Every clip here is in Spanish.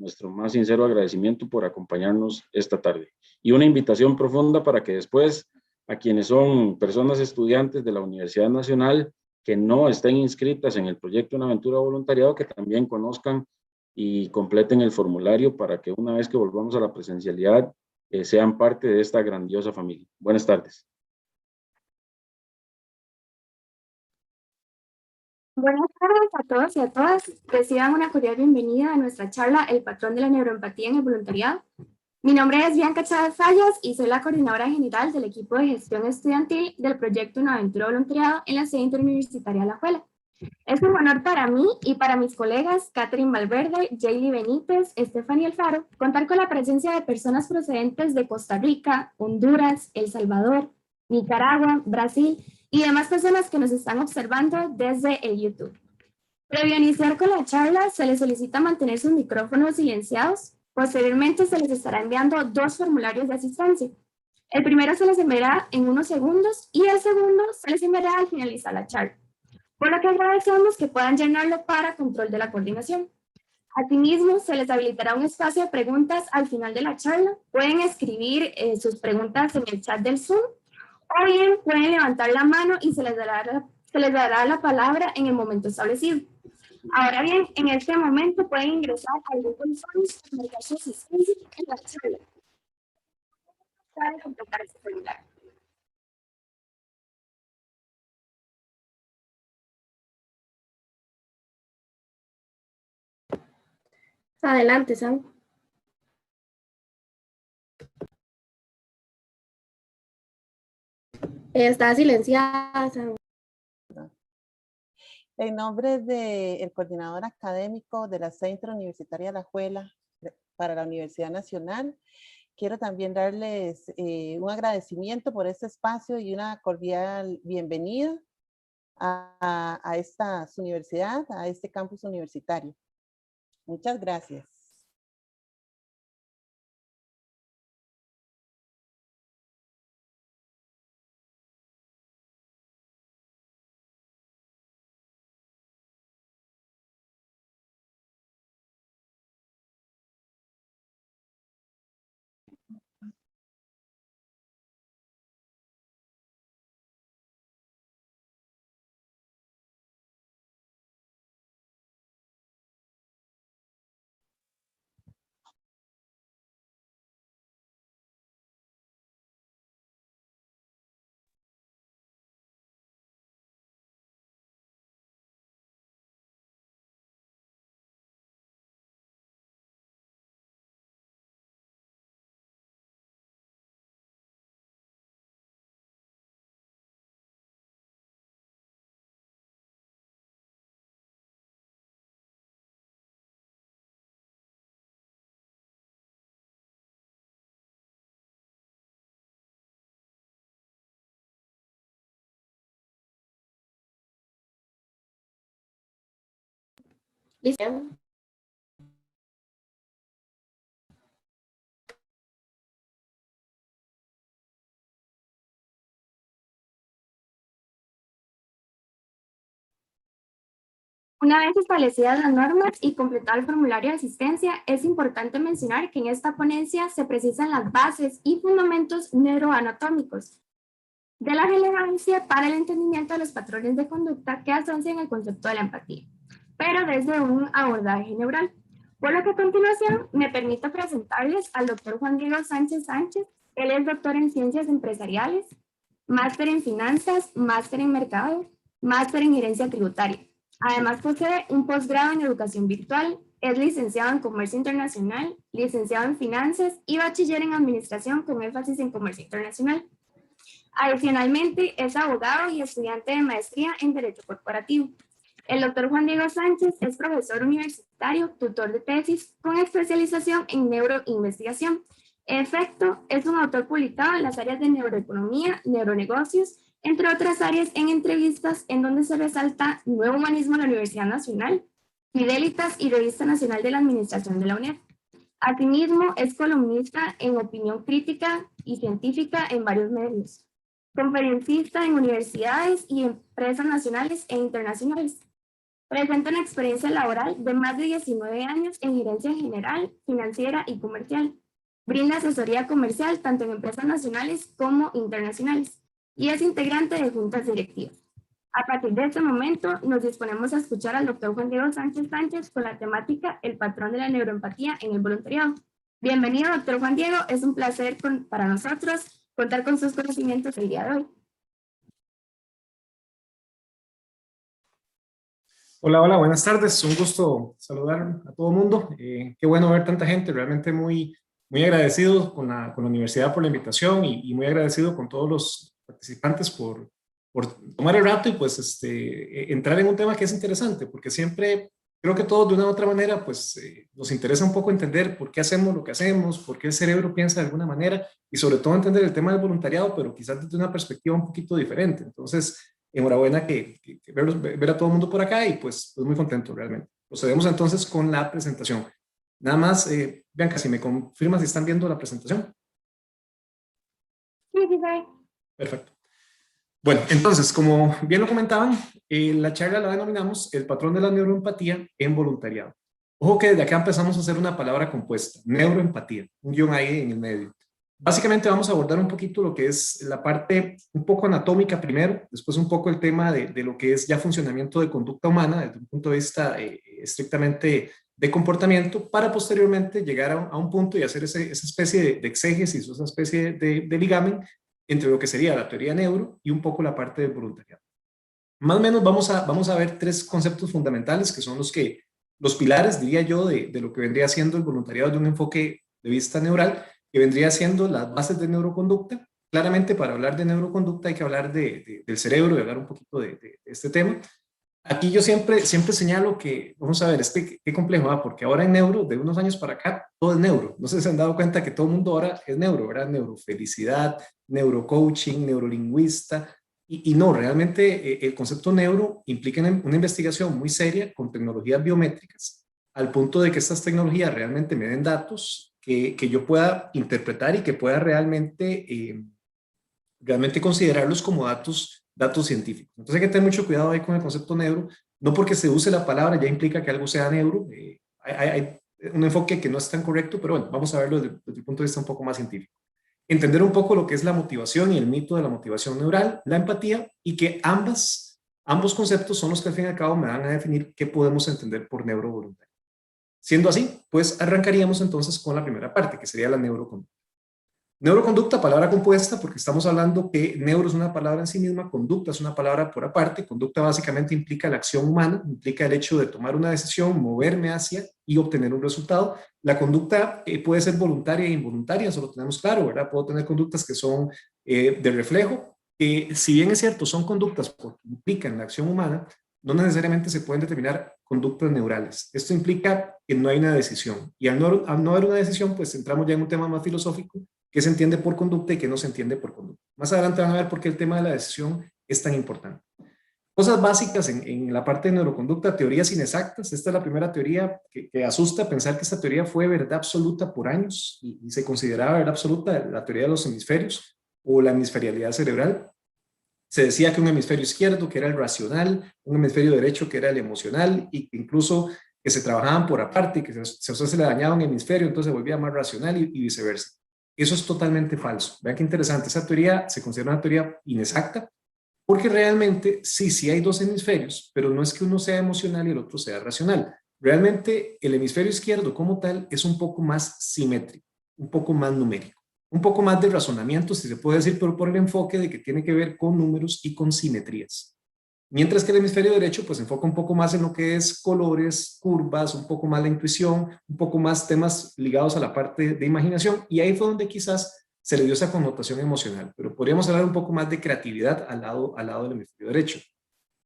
nuestro más sincero agradecimiento por acompañarnos esta tarde. Y una invitación profunda para que después a quienes son personas estudiantes de la Universidad Nacional que no estén inscritas en el proyecto Una Aventura Voluntariado, que también conozcan y completen el formulario para que una vez que volvamos a la presencialidad sean parte de esta grandiosa familia. Buenas tardes. Buenas tardes a todos y a todas. Reciban una cordial bienvenida a nuestra charla El patrón de la neuroempatía en el voluntariado. Mi nombre es Bianca Chávez Fallas y soy la coordinadora general del equipo de gestión estudiantil del proyecto Una Aventura Voluntariado en la sede interuniversitaria Alajuela. Es un honor para mí y para mis colegas Catherine Valverde, Jaylee Benítez, Stephanie Alfaro, contar con la presencia de personas procedentes de Costa Rica, Honduras, El Salvador, Nicaragua, Brasil y demás personas que nos están observando desde el YouTube. Previo a iniciar con la charla, se les solicita mantener sus micrófonos silenciados. Posteriormente se les estará enviando 2 formularios de asistencia. El primero se les enviará en unos segundos y el segundo se les enviará al finalizar la charla, por lo que agradecemos que puedan llenarlo para control de la coordinación. Asimismo, se les habilitará un espacio de preguntas al final de la charla. Pueden escribir sus preguntas en el chat del Zoom o bien pueden levantar la mano y se les dará la palabra en el momento establecido. Ahora bien, en este momento pueden ingresar al Google Forms para marcar su asistencia en la charla. Para completar este formulario. Adelante, Sam. Está silenciada, Sam. En nombre del coordinador académico de la sede interuniversitaria Alajuela para la Universidad Nacional, quiero también darles un agradecimiento por este espacio y una cordial bienvenida a esta universidad, a este campus universitario. Muchas gracias. ¿Listo? Una vez establecidas las normas y completado el formulario de asistencia, es importante mencionar que en esta ponencia se precisan las bases y fundamentos neuroanatómicos de la relevancia para el entendimiento de los patrones de conducta que asocian el concepto de la empatía, pero desde un abordaje neural. Por lo que a continuación me permito presentarles al doctor Juan Diego Sánchez Sánchez. Él es doctor en Ciencias Empresariales, máster en Finanzas, máster en Mercado, máster en Gerencia Tributaria. Además posee un posgrado en Educación Virtual, es licenciado en Comercio Internacional, licenciado en Finanzas y bachiller en Administración con énfasis en Comercio Internacional. Adicionalmente, es abogado y estudiante de maestría en Derecho Corporativo. El doctor Juan Diego Sánchez es profesor universitario, tutor de tesis con especialización en neuroinvestigación. En efecto, es un autor publicado en las áreas de neuroeconomía, neuronegocios, entre otras áreas en entrevistas en donde se resalta Nuevo Humanismo en la Universidad Nacional, Fidelitas y Revista Nacional de la Administración de la UNED. Asimismo, es columnista en opinión crítica y científica en varios medios, conferencista en universidades y empresas nacionales e internacionales. Presenta una experiencia laboral de más de 19 años en gerencia general, financiera y comercial. Brinda asesoría comercial tanto en empresas nacionales como internacionales y es integrante de juntas directivas. A partir de este momento, nos disponemos a escuchar al doctor Juan Diego Sánchez Sánchez con la temática El patrón de la neuroempatía en el voluntariado. Bienvenido, doctor Juan Diego. Es un placer para nosotros contar con sus conocimientos el día de hoy. Hola, hola, buenas tardes. Un gusto saludar a todo el mundo. Qué bueno ver tanta gente. Realmente muy agradecido con la universidad por la invitación y muy agradecido con todos los participantes por tomar el rato y pues entrar en un tema que es interesante, porque siempre creo que todos de una u otra manera pues nos interesa un poco entender por qué hacemos lo que hacemos, por qué el cerebro piensa de alguna manera y sobre todo entender el tema del voluntariado, pero quizás desde una perspectiva un poquito diferente. Entonces, enhorabuena ver a todo el mundo por acá y pues muy contento realmente. Procedemos entonces con la presentación. Nada más, Bianca, si me confirma si están viendo la presentación. Sí, sí, sí. Perfecto. Bueno, entonces, como bien lo comentaban, la charla la denominamos el patrón de la neuroempatía en voluntariado. Ojo que desde acá empezamos a hacer una palabra compuesta, neuroempatía, un guión ahí en el medio. Básicamente vamos a abordar un poquito lo que es la parte un poco anatómica primero, después un poco el tema de lo que es ya funcionamiento de conducta humana desde un punto de vista estrictamente de comportamiento, para posteriormente llegar a un punto y hacer esa especie de exégesis, esa especie de ligamen entre lo que sería la teoría neuro y un poco la parte del voluntariado. Más o menos vamos a ver tres conceptos fundamentales que son los pilares, diría yo, de lo que vendría siendo el voluntariado de un enfoque de vista neural, que vendría siendo las bases de neuroconducta. Claramente, para hablar de neuroconducta hay que hablar del cerebro y hablar un poquito de este tema. Aquí yo siempre señalo que, vamos a ver, qué complejo, porque ahora en neuro, de unos años para acá, todo es neuro. No sé si se han dado cuenta que todo el mundo ahora es neuro, ¿verdad? Neurofelicidad, neurocoaching, neurolingüista, y no, realmente el concepto neuro implica una investigación muy seria con tecnologías biométricas, al punto de que estas tecnologías realmente me den datos que yo pueda interpretar y que pueda realmente considerarlos como datos científicos. Entonces hay que tener mucho cuidado ahí con el concepto neuro. No porque se use la palabra ya implica que algo sea neuro. Hay un enfoque que no es tan correcto, pero bueno, vamos a verlo desde el punto de vista un poco más científico. Entender un poco lo que es la motivación y el mito de la motivación neural, la empatía, y que ambos conceptos son los que al fin y al cabo me van a definir qué podemos entender por neurovoluntario. Siendo así, pues arrancaríamos entonces con la primera parte, que sería la neuroconducta. Neuroconducta, palabra compuesta, porque estamos hablando que neuro es una palabra en sí misma, conducta es una palabra por aparte. Conducta básicamente implica la acción humana, implica el hecho de tomar una decisión, moverme hacia y obtener un resultado. La conducta puede ser voluntaria e involuntaria, eso lo tenemos claro, ¿verdad? Puedo tener conductas que son de reflejo, que si bien es cierto, son conductas porque implican la acción humana, no necesariamente se pueden determinar conductas neurales. Esto implica que no hay una decisión. Y al no haber una decisión, pues entramos ya en un tema más filosófico, qué se entiende por conducta y qué no se entiende por conducta. Más adelante van a ver por qué el tema de la decisión es tan importante. Cosas básicas en la parte de neuroconducta, teorías inexactas. Esta es la primera teoría que asusta pensar que esta teoría fue verdad absoluta por años y se consideraba verdad absoluta, la teoría de los hemisferios o la hemisferialidad cerebral. Se decía que un hemisferio izquierdo, que era el racional, un hemisferio derecho, que era el emocional, y que incluso que se trabajaban por aparte y que se le dañaba un hemisferio, entonces se volvía más racional y viceversa. Eso es totalmente falso. Vean qué interesante. Esa teoría se considera una teoría inexacta porque realmente sí hay dos hemisferios, pero no es que uno sea emocional y el otro sea racional. Realmente el hemisferio izquierdo como tal es un poco más simétrico, un poco más numérico, un poco más de razonamiento, si se puede decir, pero por el enfoque de que tiene que ver con números y con simetrías. Mientras que el hemisferio derecho pues enfoca un poco más en lo que es colores, curvas, un poco más la intuición, un poco más temas ligados a la parte de imaginación, y ahí fue donde quizás se le dio esa connotación emocional, pero podríamos hablar un poco más de creatividad al lado del hemisferio derecho.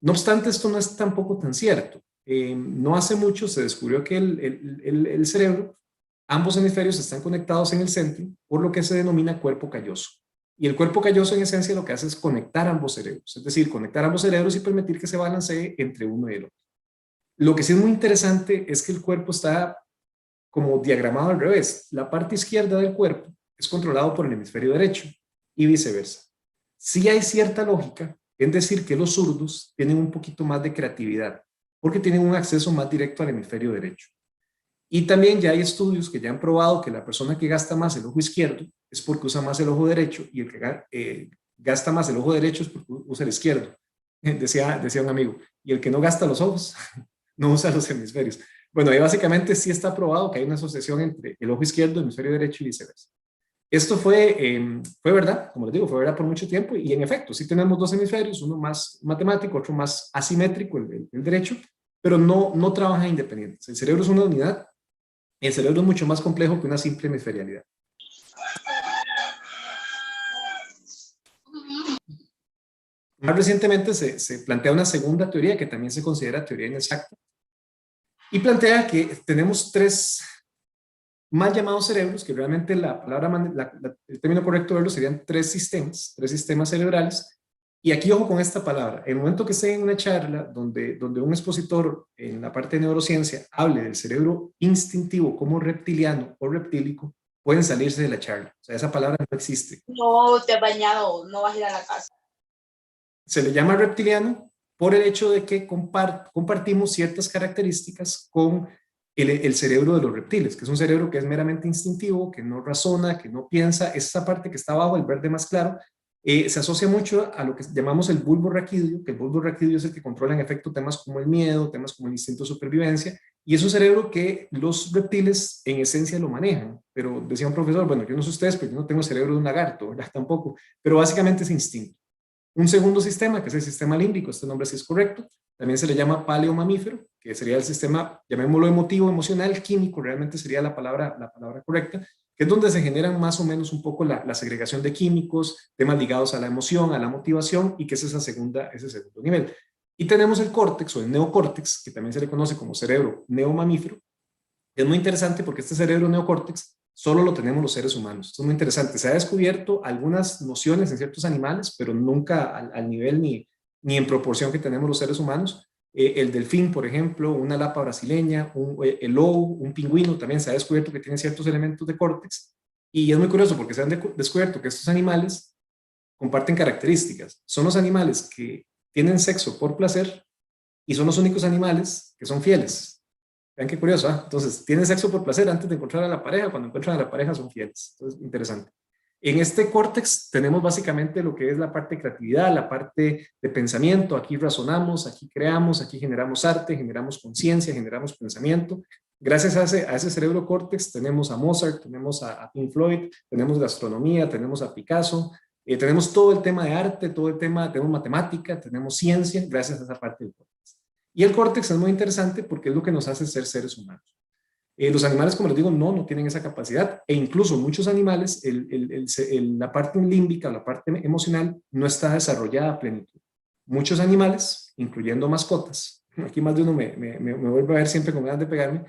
No obstante, esto no es tampoco tan cierto. No hace mucho se descubrió que el cerebro, ambos hemisferios están conectados en el centro por lo que se denomina cuerpo calloso. Y el cuerpo calloso en esencia lo que hace es conectar ambos cerebros, es decir, conectar ambos cerebros y permitir que se balancee entre uno y el otro. Lo que sí es muy interesante es que el cuerpo está como diagramado al revés. La parte izquierda del cuerpo es controlado por el hemisferio derecho y viceversa. Sí hay cierta lógica en decir que los zurdos tienen un poquito más de creatividad, porque tienen un acceso más directo al hemisferio derecho. Y también ya hay estudios que ya han probado que la persona que gasta más el ojo izquierdo es porque usa más el ojo derecho, y el que gasta más el ojo derecho es porque usa el izquierdo, decía un amigo. Y el que no gasta los ojos no usa los hemisferios. Bueno, ahí básicamente sí está probado que hay una asociación entre el ojo izquierdo, el hemisferio derecho y viceversa. Esto fue verdad, como les digo, fue verdad por mucho tiempo, y en efecto, sí tenemos dos hemisferios, uno más matemático, otro más asimétrico, el derecho, pero no trabajan independientes. El cerebro es una unidad. El cerebro es mucho más complejo que una simple hemisferialidad. Más recientemente se plantea una segunda teoría que también se considera teoría inexacta, y plantea que tenemos tres mal llamados cerebros, que realmente el término correcto de verlo serían tres sistemas cerebrales. Y aquí ojo con esta palabra: en el momento que esté en una charla donde un expositor en la parte de neurociencia hable del cerebro instintivo como reptiliano o reptílico, pueden salirse de la charla. O sea, esa palabra no existe. No te has bañado, no vas a ir a la casa. Se le llama reptiliano por el hecho de que compartimos ciertas características con el cerebro de los reptiles, que es un cerebro que es meramente instintivo, que no razona, que no piensa. Esa parte que está abajo, el verde más claro, se asocia mucho a lo que llamamos el bulbo raquídeo, que el bulbo raquídeo es el que controla en efecto temas como el miedo, temas como el instinto de supervivencia, y es un cerebro que los reptiles en esencia lo manejan. Pero decía un profesor, bueno, yo no sé ustedes, pero yo no tengo el cerebro de un lagarto, ¿verdad? Tampoco, pero básicamente es instinto. Un segundo sistema, que es el sistema límbico, este nombre sí es correcto, también se le llama paleomamífero, que sería el sistema, llamémoslo emotivo, emocional, químico, realmente sería la palabra correcta, que es donde se generan más o menos un poco la segregación de químicos, temas ligados a la emoción, a la motivación, y que es ese segundo nivel. Y tenemos el córtex o el neocórtex, que también se le conoce como cerebro neomamífero. Es muy interesante porque este cerebro neocórtex solo lo tenemos los seres humanos. Esto es muy interesante. Se ha descubierto algunas nociones en ciertos animales, pero nunca al nivel ni en proporción que tenemos los seres humanos. El delfín, por ejemplo, una lapa brasileña, el lobo, un pingüino, también se ha descubierto que tienen ciertos elementos de córtex. Y es muy curioso porque se han descubierto que estos animales comparten características. Son los animales que tienen sexo por placer y son los únicos animales que son fieles. Vean qué curioso, ¿eh? Entonces, tienen sexo por placer antes de encontrar a la pareja. Cuando encuentran a la pareja son fieles. Entonces, interesante. En este córtex tenemos básicamente lo que es la parte de creatividad, la parte de pensamiento. Aquí razonamos, aquí creamos, aquí generamos arte, generamos conciencia, generamos pensamiento. Gracias a ese cerebro córtex tenemos a Mozart, tenemos a Pink Floyd, tenemos gastronomía, tenemos a Picasso, tenemos todo el tema de arte, todo el tema, tenemos matemática, tenemos ciencia, gracias a esa parte del córtex. Y el córtex es muy interesante porque es lo que nos hace ser seres humanos. Los animales, como les digo, no tienen esa capacidad, e incluso muchos animales, la parte límbica, la parte emocional, no está desarrollada a plenitud. Muchos animales, incluyendo mascotas, aquí más de uno me vuelve a ver siempre con ganas de pegarme,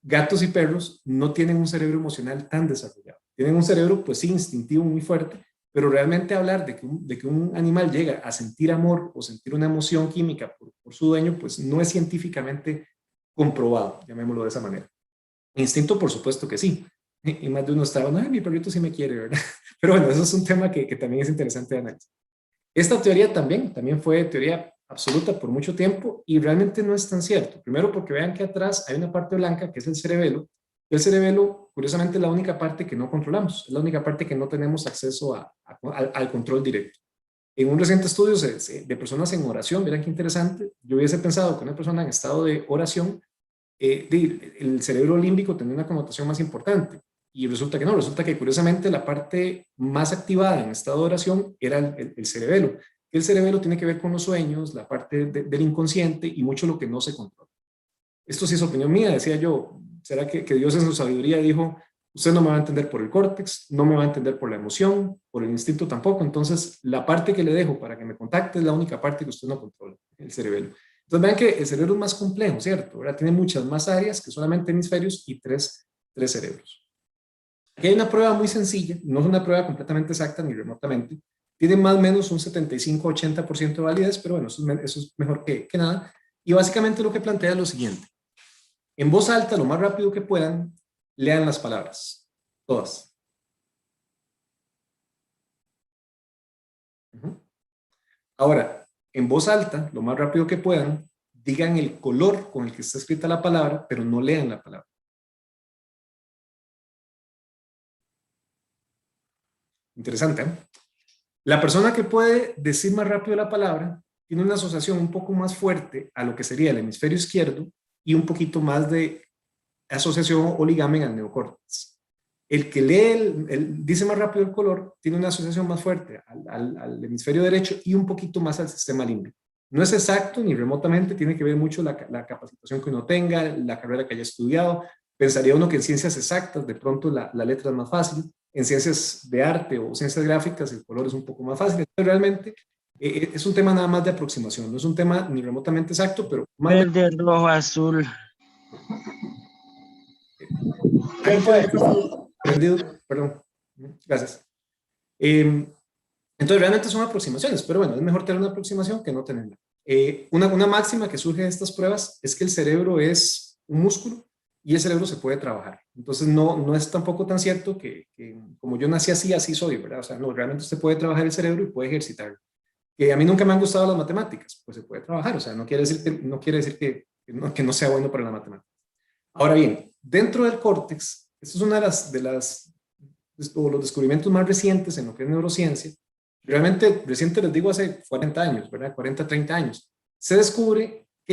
gatos y perros no tienen un cerebro emocional tan desarrollado. Tienen un cerebro, pues sí, instintivo muy fuerte, pero realmente hablar de que un animal llega a sentir amor o sentir una emoción química por su dueño, pues no es científicamente comprobado, llamémoslo de esa manera. Instinto, por supuesto que sí. Y más de uno está, no, mi perrito sí me quiere, ¿verdad? Pero bueno, eso es un tema que también es interesante de analizar. Esta teoría también fue teoría absoluta por mucho tiempo y realmente no es tan cierto. Primero porque vean que atrás hay una parte blanca que es el cerebelo. El cerebelo, curiosamente, es la única parte que no controlamos, es la única parte que no tenemos acceso al control directo. En un reciente estudio de personas en oración, verán qué interesante, yo hubiese pensado que una persona en estado de oración, el cerebro límbico tenía una connotación más importante, y resulta que no, resulta que curiosamente la parte más activada en estado de oración era el cerebelo. El cerebelo tiene que ver con los sueños, la parte del inconsciente y mucho lo que no se controla. Esto sí es opinión mía, decía yo, ¿será que Dios en su sabiduría dijo, usted no me va a entender por el córtex, no me va a entender por la emoción, por el instinto tampoco? Entonces, la parte que le dejo para que me contacte es la única parte que usted no controla, el cerebelo. Entonces, vean que el cerebro es más complejo, ¿cierto? ¿Verdad? Tiene muchas más áreas que solamente hemisferios y tres cerebros. Aquí hay una prueba muy sencilla, no es una prueba completamente exacta ni remotamente, tiene más o menos un 75-80% de validez, pero bueno, eso es mejor que nada. Y básicamente lo que plantea es lo siguiente. En voz alta, lo más rápido que puedan, lean las palabras, todas. Ahora, en voz alta, lo más rápido que puedan, digan el color con el que está escrita la palabra, pero no lean la palabra. Interesante, ¿eh? La persona que puede decir más rápido la palabra tiene una asociación un poco más fuerte a lo que sería el hemisferio izquierdo y un poquito más de asociación o ligamen al neocórtex. El que lee, dice más rápido el color, tiene una asociación más fuerte al hemisferio derecho y un poquito más al sistema límbico. No es exacto ni remotamente, tiene que ver mucho la capacitación que uno tenga, la carrera que haya estudiado. Pensaría uno que en ciencias exactas de pronto la letra es más fácil, en ciencias de arte o ciencias gráficas el color es un poco más fácil, pero realmente es un tema nada más de aproximación, no es un tema ni remotamente exacto, pero más Verde, rojo, azul. Prendido, perdón. Gracias. Entonces, realmente son aproximaciones, pero bueno, es mejor tener una aproximación que no tenerla. Una máxima que surge de estas pruebas es que el cerebro es un músculo y el cerebro se puede trabajar. Entonces, no es tampoco tan cierto que como yo nací así, así soy, ¿verdad? O sea, no, realmente usted puede trabajar el cerebro y puede ejercitarlo. Que a mí nunca me han gustado las matemáticas, pues se puede trabajar, o sea, no quiere decir que no sea bueno para la matemática. Ahora bien, dentro del córtex, esto es una de los descubrimientos más recientes en lo que es neurociencia. Realmente reciente, les digo, hace 40 años, ¿verdad? 40, 30 años. Se descubre que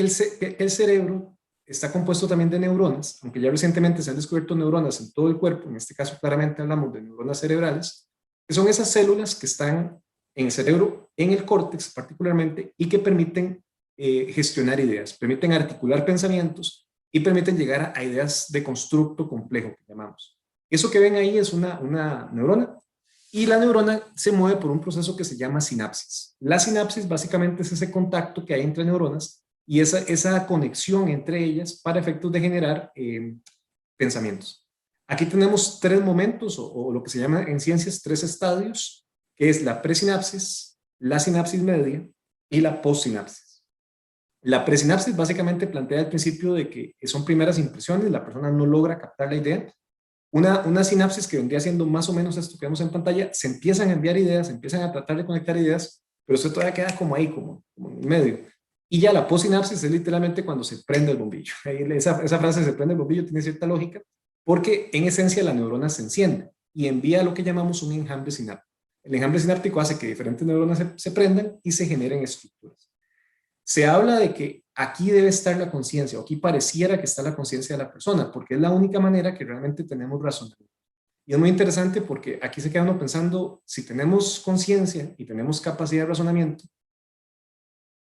el cerebro está compuesto también de neuronas, aunque ya recientemente se han descubierto neuronas en todo el cuerpo, en este caso claramente hablamos de neuronas cerebrales, que son esas células que están en el cerebro, en el córtex particularmente, y que permiten gestionar ideas, permiten articular pensamientos y permiten llegar a ideas de constructo complejo, que llamamos. Eso que ven ahí es una neurona, y la neurona se mueve por un proceso que se llama sinapsis. La sinapsis básicamente es ese contacto que hay entre neuronas y esa conexión entre ellas para efectos de generar pensamientos. Aquí tenemos 3 momentos o lo que se llama en ciencias 3 estadios, que es la presinapsis, la sinapsis media y la postsinapsis. La presinapsis básicamente plantea el principio de que son primeras impresiones, la persona no logra captar la idea. Una sinapsis que vendría siendo más o menos esto que vemos en pantalla, se empiezan a enviar ideas, se empiezan a tratar de conectar ideas, pero esto todavía queda como ahí, como en medio. Y ya la postsinapsis es literalmente cuando se prende el bombillo. Esa frase, se prende el bombillo, tiene cierta lógica, porque en esencia la neurona se enciende y envía lo que llamamos un enjambre sináptico. El enjambre sináptico hace que diferentes neuronas se prendan y se generen estructuras. Se habla de que aquí debe estar la conciencia, o aquí pareciera que está la conciencia de la persona, porque es la única manera que realmente tenemos razonamiento. Y es muy interesante porque aquí se queda uno pensando, si tenemos conciencia y tenemos capacidad de razonamiento,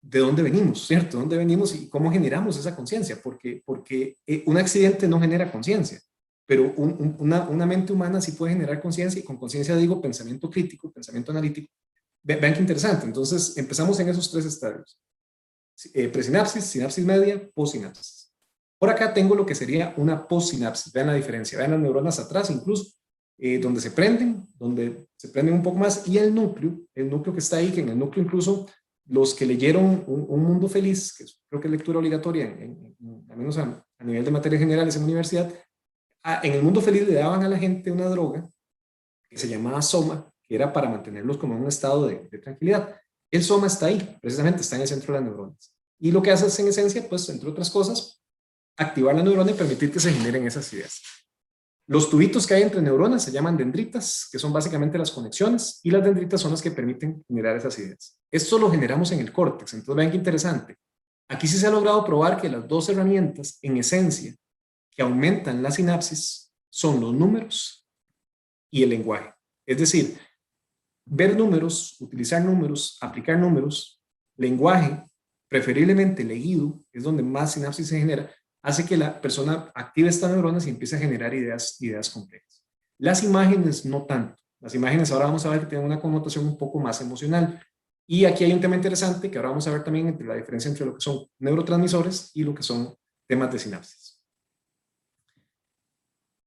¿de dónde venimos? ¿Cierto? ¿De dónde venimos y cómo generamos esa conciencia? Porque un accidente no genera conciencia, pero una mente humana sí puede generar conciencia, y con conciencia digo pensamiento crítico, pensamiento analítico. Vean qué interesante. Entonces empezamos en esos 3 estadios. Presinapsis, sinapsis media, postsinapsis. Por acá tengo lo que sería una postsinapsis. Vean la diferencia, vean las neuronas atrás incluso, donde se prenden un poco más, y el núcleo que está ahí, que en el núcleo incluso los que leyeron Un Mundo Feliz, que creo que es lectura obligatoria, al menos a nivel de materias generales en la universidad, en El Mundo Feliz le daban a la gente una droga que se llamaba soma, que era para mantenerlos como en un estado de tranquilidad. El soma está ahí, precisamente está en el centro de las neuronas. Y lo que hace es, en esencia, pues, entre otras cosas, activar la neurona y permitir que se generen esas ideas. Los tubitos que hay entre neuronas se llaman dendritas, que son básicamente las conexiones, y las dendritas son las que permiten generar esas ideas. Esto lo generamos en el córtex, entonces vean qué interesante. Aquí sí se ha logrado probar que las 2 herramientas, en esencia, que aumentan la sinapsis, son los números y el lenguaje. Es decir, ver números, utilizar números, aplicar números, lenguaje, preferiblemente leído, es donde más sinapsis se genera, hace que la persona active estas neuronas y empiece a generar ideas complejas. Las imágenes no tanto. Las imágenes ahora vamos a ver que tienen una connotación un poco más emocional. Y aquí hay un tema interesante que ahora vamos a ver también, entre la diferencia entre lo que son neurotransmisores y lo que son temas de sinapsis.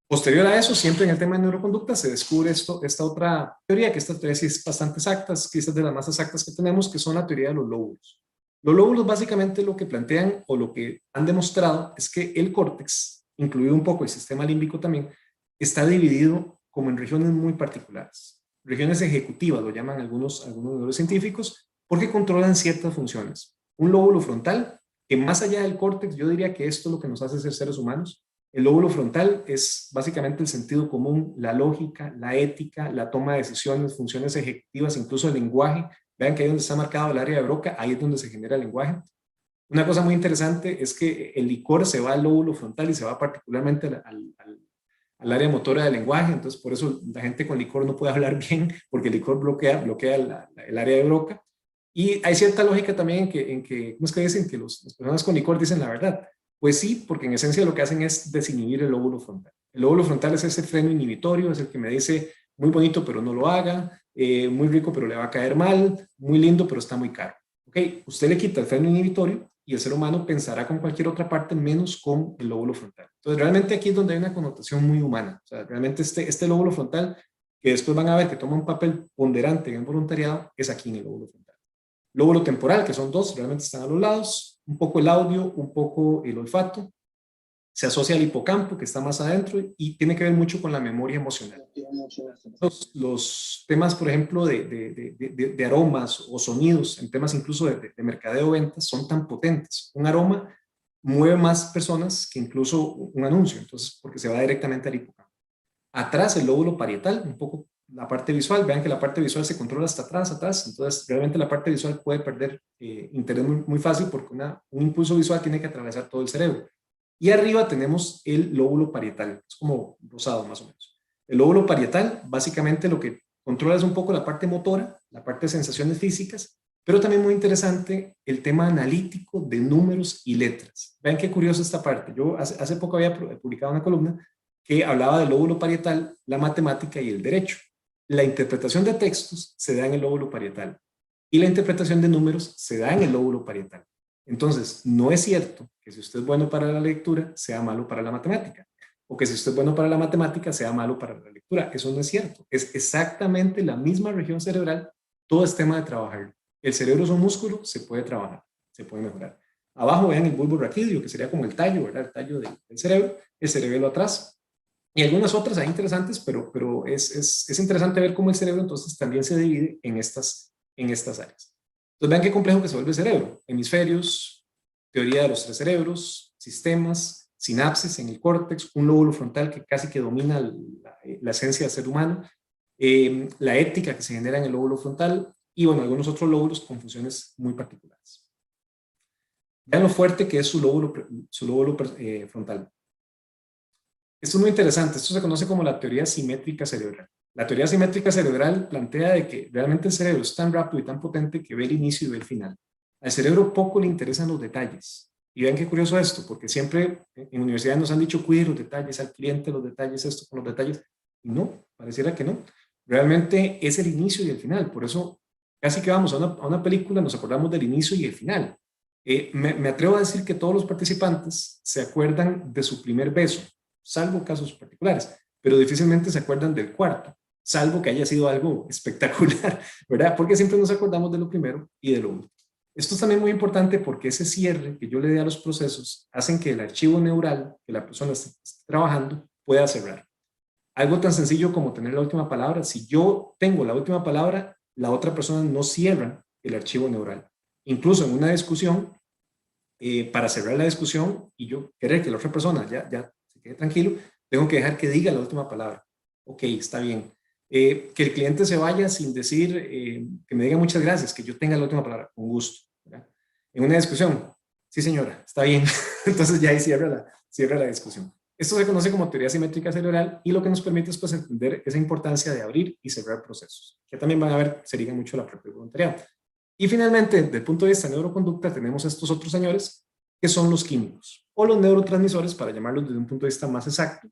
Posterior a eso, siempre en el tema de neuroconducta se descubre esta otra teoría, que esta teoría sí es bastante exacta, quizás es de las más exactas que tenemos, que son la teoría de los lóbulos. Los lóbulos básicamente lo que plantean o lo que han demostrado es que el córtex, incluido un poco el sistema límbico también, está dividido como en regiones muy particulares. Regiones ejecutivas lo llaman algunos neurocientíficos, porque controlan ciertas funciones. Un lóbulo frontal, que más allá del córtex, yo diría que esto es lo que nos hace ser seres humanos. El lóbulo frontal es básicamente el sentido común, la lógica, la ética, la toma de decisiones, funciones ejecutivas, incluso el lenguaje. Vean que ahí donde está marcado el área de Broca, ahí es donde se genera el lenguaje. Una cosa muy interesante es que el licor se va al lóbulo frontal y se va particularmente al área motora del lenguaje, entonces por eso la gente con licor no puede hablar bien, porque el licor bloquea el área de Broca. Y hay cierta lógica también en que ¿cómo es que dicen? Que las personas con licor dicen la verdad. Pues sí, porque en esencia lo que hacen es desinhibir el lóbulo frontal. El lóbulo frontal es ese freno inhibitorio, es el que me dice muy bonito pero no lo haga, muy rico pero le va a caer mal, muy lindo pero está muy caro. Ok, usted le quita el freno inhibitorio y el ser humano pensará con cualquier otra parte menos con el lóbulo frontal. Entonces realmente aquí es donde hay una connotación muy humana. O sea, realmente este lóbulo frontal, que después van a ver que toma un papel ponderante en el voluntariado, es aquí en el lóbulo frontal. Lóbulo temporal, que son dos, realmente están a los lados, un poco el audio, un poco el olfato, se asocia al hipocampo, que está más adentro, y tiene que ver mucho con la memoria emocional. Los temas, por ejemplo, de aromas o sonidos, en temas incluso de mercadeo o ventas, son tan potentes. Un aroma mueve más personas que incluso un anuncio, entonces, porque se va directamente al hipocampo. Atrás, el lóbulo parietal, un poco la parte visual, vean que la parte visual se controla hasta atrás, entonces realmente la parte visual puede perder interés muy fácil porque un impulso visual tiene que atravesar todo el cerebro. Y arriba tenemos el lóbulo parietal, es como rosado más o menos. El lóbulo parietal básicamente lo que controla es un poco la parte motora, la parte de sensaciones físicas, pero también muy interesante el tema analítico de números y letras. Vean qué curioso esta parte. Yo hace poco había publicado una columna que hablaba del lóbulo parietal, la matemática y el derecho. La interpretación de textos se da en el lóbulo parietal y la interpretación de números se da en el lóbulo parietal. Entonces, no es cierto que si usted es bueno para la lectura, sea malo para la matemática, o que si usted es bueno para la matemática, sea malo para la lectura. Eso no es cierto. Es exactamente la misma región cerebral, todo es tema de trabajar. El cerebro es un músculo, se puede trabajar, se puede mejorar. Abajo vean el bulbo raquídeo, que sería como el tallo, ¿verdad? El tallo del cerebro, el cerebelo atrás. Y algunas otras hay interesantes, pero es interesante ver cómo el cerebro entonces también se divide en estas áreas. Entonces vean qué complejo que se vuelve el cerebro. Hemisferios, teoría de los tres cerebros, sistemas, sinapsis en el córtex, un lóbulo frontal que casi que domina la esencia del ser humano, la ética que se genera en el lóbulo frontal y bueno, algunos otros lóbulos con funciones muy particulares. Vean lo fuerte que es su lóbulo frontal. Esto es muy interesante, esto se conoce como la teoría simétrica cerebral. La teoría simétrica cerebral plantea de que realmente el cerebro es tan rápido y tan potente que ve el inicio y ve el final. Al cerebro poco le interesan los detalles. Y vean qué curioso esto, porque siempre en universidades nos han dicho cuide los detalles, al cliente los detalles, esto con los detalles. Y no, pareciera que no. Realmente es el inicio y el final. Por eso casi que vamos a una película, nos acordamos del inicio y el final. Me atrevo a decir que todos los participantes se acuerdan de su primer beso, salvo casos particulares, pero difícilmente se acuerdan del cuarto, salvo que haya sido algo espectacular, ¿verdad? Porque siempre nos acordamos de lo primero y de lo último. Esto es también muy importante porque ese cierre que yo le dé a los procesos hacen que el archivo neural que la persona esté trabajando pueda cerrar. Algo tan sencillo como tener la última palabra. Si yo tengo la última palabra, la otra persona no cierra el archivo neural. Incluso en una discusión, para cerrar la discusión y yo querer que la otra persona ya se quede tranquilo, tengo que dejar que diga la última palabra. Ok, está bien. Que el cliente se vaya sin decir, que me diga muchas gracias, que yo tenga la última palabra, con gusto, ¿verdad? En una discusión, sí señora, está bien. Entonces ya ahí cierra la discusión. Esto se conoce como teoría simétrica cerebral y lo que nos permite es pues, entender esa importancia de abrir y cerrar procesos, que también van a ver, se liga mucho a la propia voluntariado. Y finalmente, desde el punto de vista de neuroconducta, tenemos estos otros señores que son los químicos o los neurotransmisores, para llamarlos desde un punto de vista más exacto.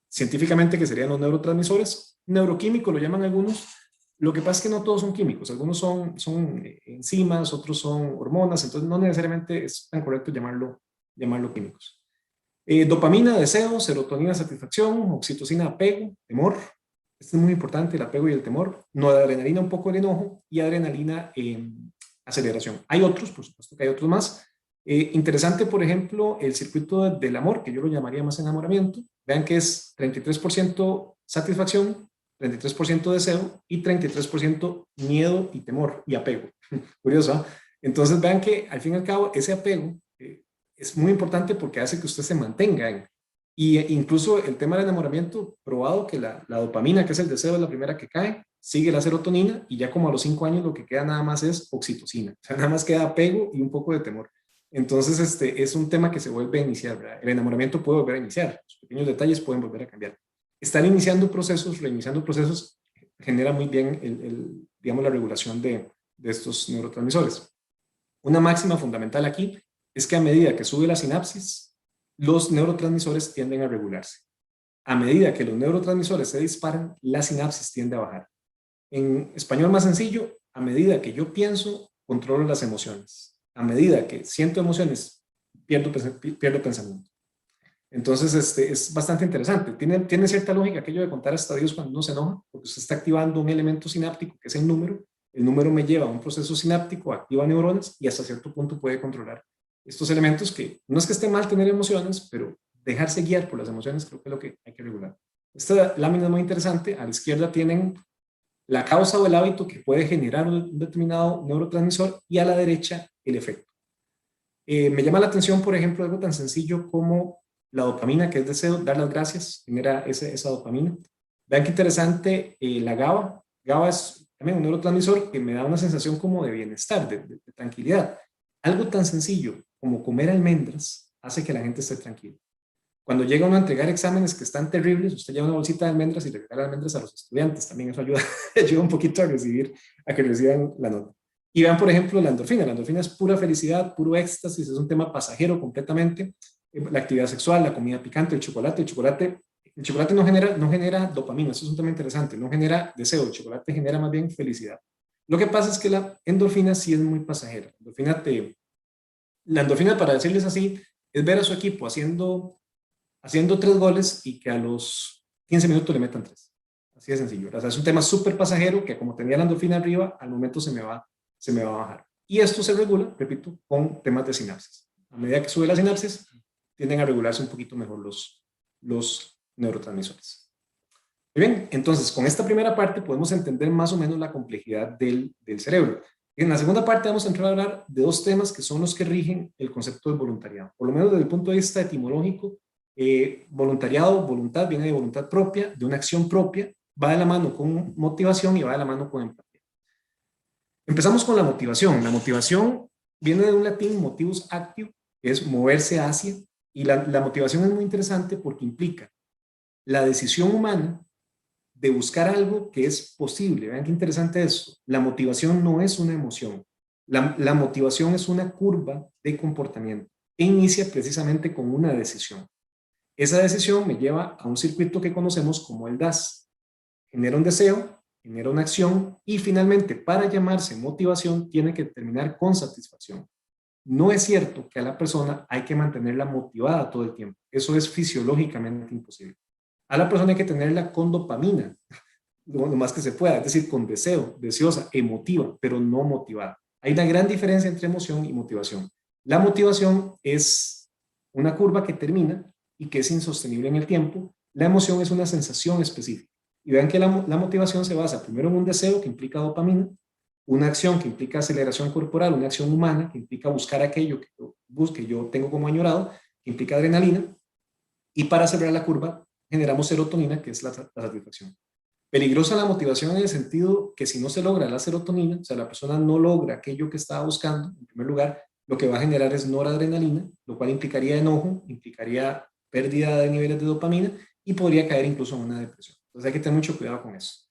Científicamente, que serían los neurotransmisores, neuroquímico lo llaman algunos. Lo que pasa es que no todos son químicos, algunos son enzimas, otros son hormonas, entonces no necesariamente es tan correcto llamarlo químicos. Dopamina, deseo, serotonina, satisfacción, oxitocina, apego, temor. Esto es muy importante, el apego y el temor. Noradrenalina, un poco el enojo, y adrenalina, aceleración. Hay otros, por supuesto que hay otros más. Interesante, por ejemplo, el circuito del amor, que yo lo llamaría más enamoramiento. Vean que es 33% satisfacción, 33% deseo y 33% miedo y temor y apego. Curioso, Entonces vean que al fin y al cabo ese apego es muy importante porque hace que usted se mantenga. Y incluso el tema del enamoramiento, probado que la dopamina, que es el deseo, es la primera que cae, sigue la serotonina y ya como a los 5 años lo que queda nada más es oxitocina. O sea, nada más queda apego y un poco de temor. Entonces es un tema que se vuelve a iniciar, ¿verdad? El enamoramiento puede volver a iniciar, los pequeños detalles pueden volver a cambiar. Estar iniciando procesos, reiniciando procesos, genera muy bien digamos, la regulación de estos neurotransmisores. Una máxima fundamental aquí es que a medida que sube la sinapsis, los neurotransmisores tienden a regularse. A medida que los neurotransmisores se disparan, la sinapsis tiende a bajar. En español más sencillo, a medida que yo pienso, controlo las emociones. A medida que siento emociones, pierdo pensamiento. Entonces, es bastante interesante. Tiene cierta lógica aquello de contar hasta 10 cuando uno se enoja, porque usted está activando un elemento sináptico que es el número. El número me lleva a un proceso sináptico, activa neuronas y hasta cierto punto puede controlar estos elementos que no es que esté mal tener emociones, pero dejarse guiar por las emociones creo que es lo que hay que regular. Esta lámina es muy interesante. A la izquierda tienen la causa o el hábito que puede generar un determinado neurotransmisor y a la derecha el efecto. Me llama la atención, por ejemplo, algo tan sencillo como la dopamina, que es deseo, dar las gracias, genera esa dopamina. Vean qué interesante la GABA. GABA es también un neurotransmisor que me da una sensación como de bienestar, de tranquilidad. Algo tan sencillo como comer almendras hace que la gente esté tranquila. Cuando llega uno a entregar exámenes que están terribles, usted lleva una bolsita de almendras y le regala almendras a los estudiantes. También eso ayuda un poquito a que reciban la nota. Y vean, por ejemplo, la endorfina. La endorfina es pura felicidad, puro éxtasis, es un tema pasajero completamente. La actividad sexual, la comida picante, el chocolate. El chocolate no genera dopamina, eso es un tema interesante, no genera deseo, el chocolate genera más bien felicidad. Lo que pasa es que la endorfina sí es muy pasajera. La endorfina, para decirles así, es ver a su equipo haciendo 3 goles y que a los 15 minutos le metan 3. Así de sencillo. O sea, es un tema súper pasajero que como tenía la endorfina arriba, al momento se me va a bajar. Y esto se regula, repito, con temas de sinapsis. A medida que sube la sinapsis, tienden a regularse un poquito mejor los neurotransmisores. Muy bien, entonces con esta primera parte podemos entender más o menos la complejidad del cerebro. En la segunda parte vamos a entrar a hablar de 2 temas que son los que rigen el concepto del voluntariado. Por lo menos desde el punto de vista etimológico, voluntariado, voluntad, viene de voluntad propia, de una acción propia, va de la mano con motivación y va de la mano con empatía. Empezamos con la motivación. La motivación viene de un latín motivus actio, que es moverse hacia, y la motivación es muy interesante porque implica la decisión humana de buscar algo que es posible. Vean qué interesante esto. La motivación no es una emoción. La motivación es una curva de comportamiento que inicia precisamente con una decisión. Esa decisión me lleva a un circuito que conocemos como el DAS. Genera un deseo, genera una acción y finalmente para llamarse motivación tiene que terminar con satisfacción. No es cierto que a la persona hay que mantenerla motivada todo el tiempo. Eso es fisiológicamente imposible. A la persona hay que tenerla con dopamina, lo más que se pueda, es decir, con deseo, deseosa, emotiva, pero no motivada. Hay una gran diferencia entre emoción y motivación. La motivación es una curva que termina y que es insostenible en el tiempo. La emoción es una sensación específica. Y vean que la motivación se basa primero en un deseo que implica dopamina, una acción que implica aceleración corporal, una acción humana que implica buscar aquello que yo tengo como añorado, que implica adrenalina, y para cerrar la curva generamos serotonina, que es la satisfacción. Peligrosa la motivación en el sentido que si no se logra la serotonina, o sea, la persona no logra aquello que estaba buscando, en primer lugar, lo que va a generar es noradrenalina, lo cual implicaría enojo, implicaría pérdida de niveles de dopamina y podría caer incluso en una depresión. Entonces hay que tener mucho cuidado con eso.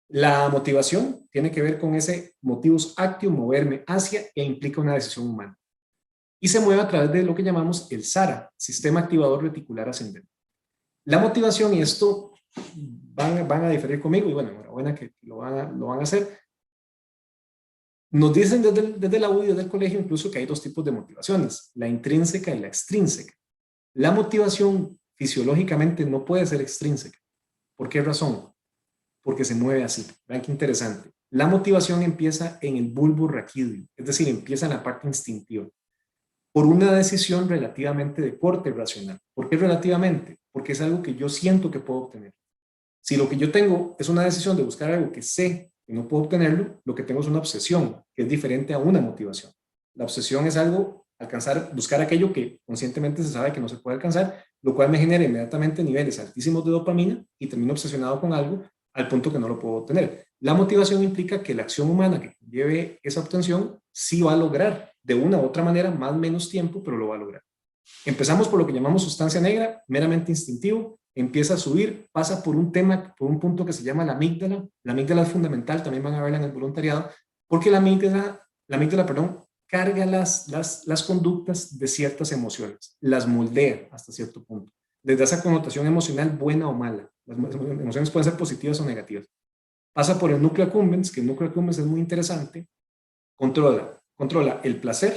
La motivación tiene que ver con ese motivus actio, moverme hacia, e implica una decisión humana. Y se mueve a través de lo que llamamos el SARA, Sistema Activador Reticular Ascendente. La motivación, y esto van a diferir conmigo, y bueno, enhorabuena que lo van a hacer. Nos dicen desde la UDI, desde el colegio, incluso que hay 2 tipos de motivaciones, la intrínseca y la extrínseca. La motivación fisiológicamente no puede ser extrínseca. ¿Por qué razón? Porque se mueve así. Vean qué interesante. La motivación empieza en el bulbo raquídeo, es decir, empieza en la parte instintiva, por una decisión relativamente de corte racional. ¿Por qué relativamente? Porque es algo que yo siento que puedo obtener. Si lo que yo tengo es una decisión de buscar algo que sé que no puedo obtenerlo, lo que tengo es una obsesión, que es diferente a una motivación. La obsesión es algo, buscar aquello que conscientemente se sabe que no se puede alcanzar, lo cual me genera inmediatamente niveles altísimos de dopamina y termino obsesionado con algo al punto que no lo puedo obtener. La motivación implica que la acción humana que lleve esa obtención sí va a lograr, de una u otra manera, más o menos tiempo, pero lo va a lograr. Empezamos por lo que llamamos sustancia negra, meramente instintivo, empieza a subir, pasa por un tema, por un punto que se llama la amígdala. La amígdala es fundamental, también van a verla en el voluntariado, porque la amígdala, carga las conductas de ciertas emociones, las moldea hasta cierto punto. Les da esa connotación emocional buena o mala. Las emociones pueden ser positivas o negativas. Pasa por el núcleo accumbens, que el núcleo accumbens es muy interesante, controla el placer,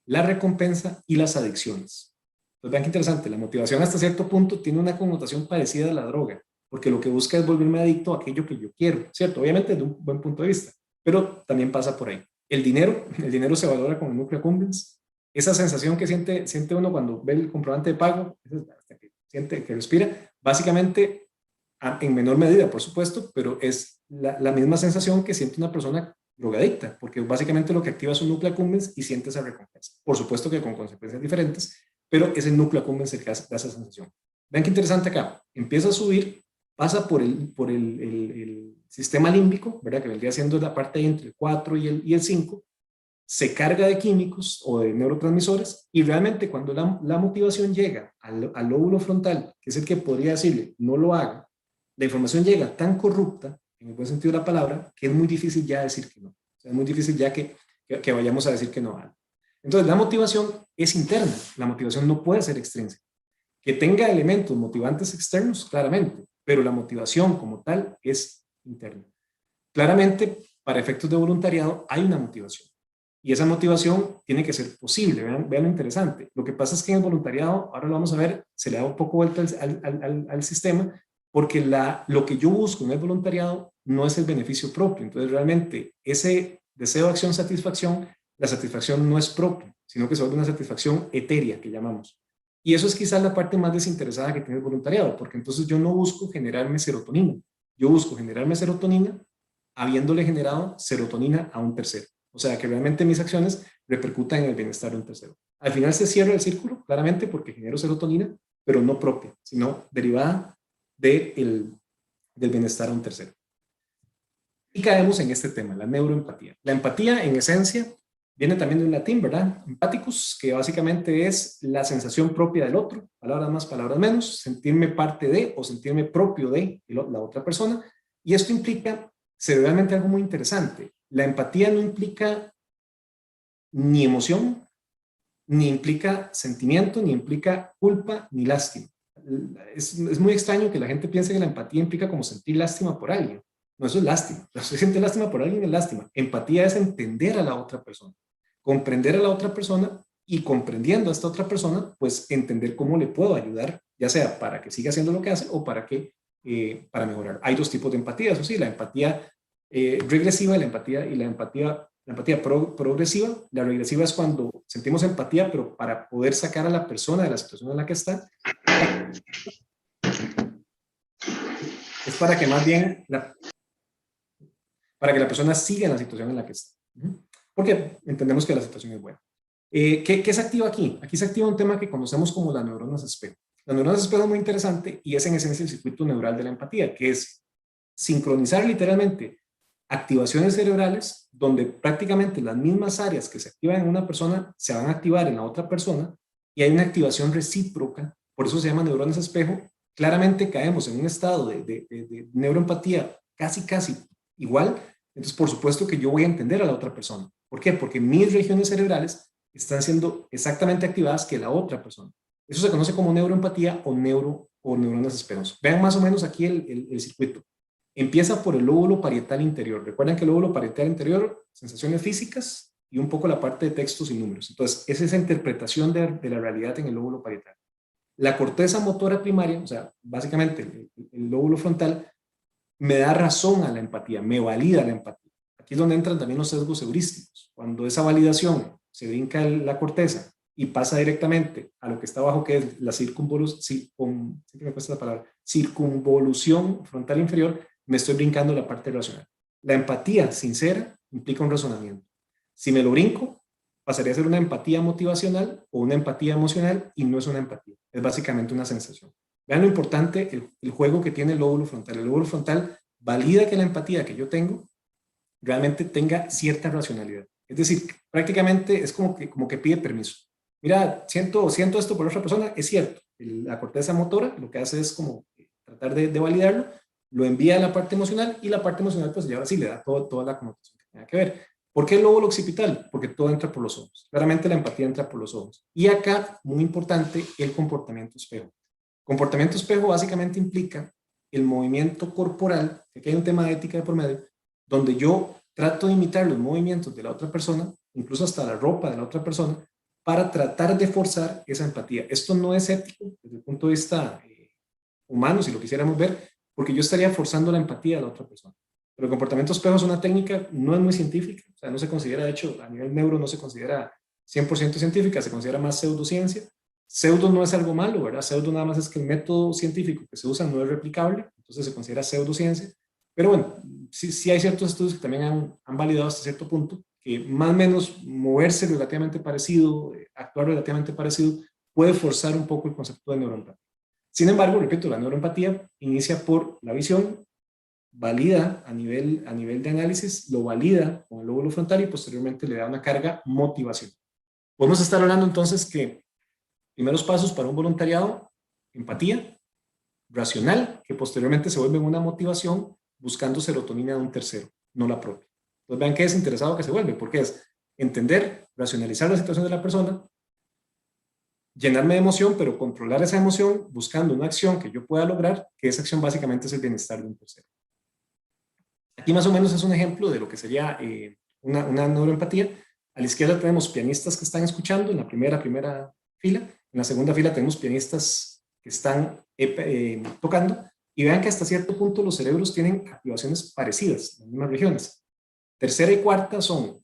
la recompensa y las adicciones. Entonces vean qué interesante, la motivación hasta cierto punto tiene una connotación parecida a la droga, porque lo que busca es volverme adicto a aquello que yo quiero, ¿cierto? Obviamente desde un buen punto de vista, pero también pasa por ahí. El dinero se valora con el núcleo accumbens. Esa sensación que siente uno cuando ve el comprobante de pago, hasta que siente que respira, básicamente, en menor medida, por supuesto, pero es la misma sensación que siente una persona drogadicta, porque básicamente lo que activa es un núcleo accumbens y siente esa recompensa. Por supuesto que con consecuencias diferentes, pero es el núcleo accumbens el que da esa sensación. Vean qué interesante acá. Empieza a subir, pasa por el sistema límbico, ¿verdad? Que vendría siendo la parte entre el 4 y el 5, se carga de químicos o de neurotransmisores y realmente cuando la motivación llega al lóbulo frontal, que es el que podría decirle no lo haga, la información llega tan corrupta, en el buen sentido de la palabra, que es muy difícil ya decir que no. O sea, es muy difícil ya que vayamos a decir que no. Entonces, la motivación es interna. La motivación no puede ser extrínseca. Que tenga elementos motivantes externos, claramente, pero la motivación como tal es interna. Claramente, para efectos de voluntariado, hay una motivación. Y esa motivación tiene que ser posible. Vean lo interesante. Lo que pasa es que en el voluntariado, ahora lo vamos a ver, se le da un poco vuelta al sistema, porque lo que yo busco en el voluntariado no es el beneficio propio. Entonces, realmente, ese deseo, acción, satisfacción, la satisfacción no es propia, sino que se vuelve una satisfacción etérea, que llamamos. Y eso es quizás la parte más desinteresada que tiene el voluntariado, porque entonces yo no busco generarme serotonina. Yo busco generarme serotonina habiéndole generado serotonina a un tercero. O sea, que realmente mis acciones repercutan en el bienestar de un tercero. Al final se cierra el círculo, claramente, porque genero serotonina, pero no propia, sino derivada del bienestar a un tercero. Y caemos en este tema, la neuroempatía. La empatía, en esencia, viene también de un latín, ¿verdad? Empathicus, que básicamente es la sensación propia del otro, palabras más, palabras menos, sentirme parte de o sentirme propio de la otra persona. Y esto implica, cerebralmente, algo muy interesante. La empatía no implica ni emoción, ni implica sentimiento, ni implica culpa, ni lástima. Es muy extraño que la gente piense que la empatía implica como sentir lástima por alguien. No, eso es lástima. Si siente lástima por alguien es lástima. Empatía es entender a la otra persona, comprender a la otra persona y comprendiendo a esta otra persona, pues entender cómo le puedo ayudar, ya sea para que siga haciendo lo que hace o para mejorar. Hay dos tipos de empatía, eso sí, la empatía regresiva y la empatía progresiva. La regresiva es cuando sentimos empatía, pero para poder sacar a la persona de la situación en la que está, es para que más bien para que la persona siga en la situación en la que está. Porque entendemos que la situación es buena. ¿Qué se activa aquí? Aquí se activa un tema que conocemos como las neuronas espejo. Las neuronas espejo es muy interesante y es en esencia el circuito neural de la empatía, que es sincronizar literalmente activaciones cerebrales donde prácticamente las mismas áreas que se activan en una persona se van a activar en la otra persona y hay una activación recíproca, por eso se llama neuronas espejo. Claramente caemos en un estado de neuroempatía casi igual, entonces por supuesto que yo voy a entender a la otra persona. ¿Por qué? Porque mis regiones cerebrales están siendo exactamente activadas que la otra persona. Eso se conoce como neuroempatía o neuronas espejos. Vean más o menos aquí el circuito. Empieza por el lóbulo parietal interior. Recuerden que el lóbulo parietal interior, sensaciones físicas y un poco la parte de textos y números. Entonces, es esa interpretación de la realidad en el lóbulo parietal. La corteza motora primaria, o sea, básicamente el lóbulo frontal, me da razón a la empatía, me valida la empatía. Aquí es donde entran también los sesgos heurísticos. Cuando esa validación se brinca la corteza y pasa directamente a lo que está abajo, que es la circunvolución frontal inferior, me estoy brincando la parte racional. La empatía sincera implica un razonamiento. Si me lo brinco, pasaría a ser una empatía motivacional o una empatía emocional, y no es una empatía, es básicamente una sensación. Vean lo importante, el juego que tiene el lóbulo frontal. El lóbulo frontal valida que la empatía que yo tengo realmente tenga cierta racionalidad. Es decir, prácticamente es como que pide permiso. Mira, siento esto por otra persona, es cierto. La corteza motora lo que hace es como tratar de validarlo, lo envía a la parte emocional, y la parte emocional pues ya ahora sí le da toda la connotación que tenga que ver. ¿Por qué el lóbulo occipital? Porque todo entra por los ojos. Claramente la empatía entra por los ojos. Y acá, muy importante, el comportamiento espejo. Comportamiento espejo básicamente implica el movimiento corporal, aquí hay un tema de ética de por medio, donde yo trato de imitar los movimientos de la otra persona, incluso hasta la ropa de la otra persona, para tratar de forzar esa empatía. Esto no es ético desde el punto de vista humano, si lo quisiéramos ver, porque yo estaría forzando la empatía de la otra persona. Pero el comportamiento espejo es una técnica, no es muy científica, o sea, no se considera, de hecho, a nivel neuro no se considera 100% científica, se considera más pseudociencia. Pseudo no es algo malo, ¿verdad? Pseudo nada más es que el método científico que se usa no es replicable, entonces se considera pseudociencia. Pero bueno, sí hay ciertos estudios que también han validado hasta cierto punto que más o menos moverse relativamente parecido, actuar relativamente parecido, puede forzar un poco el concepto de neuroempatía. Sin embargo, repito, la neuroempatía inicia por la visión, valida a nivel de análisis, lo valida con el lóbulo frontal y posteriormente le da una carga motivacional. Podemos estar hablando entonces que primeros pasos para un voluntariado: empatía, racional, que posteriormente se vuelve una motivación buscando serotonina de un tercero, no la propia. Entonces vean qué desinteresado que se vuelve, porque es entender, racionalizar la situación de la persona, llenarme de emoción, pero controlar esa emoción buscando una acción que yo pueda lograr, que esa acción básicamente es el bienestar de un tercero. Aquí más o menos es un ejemplo de lo que sería una neuroempatía. A la izquierda tenemos pianistas que están escuchando en la primera fila. En la segunda fila tenemos pianistas que están tocando. Y vean que hasta cierto punto los cerebros tienen activaciones parecidas en las mismas regiones. Tercera y cuarta son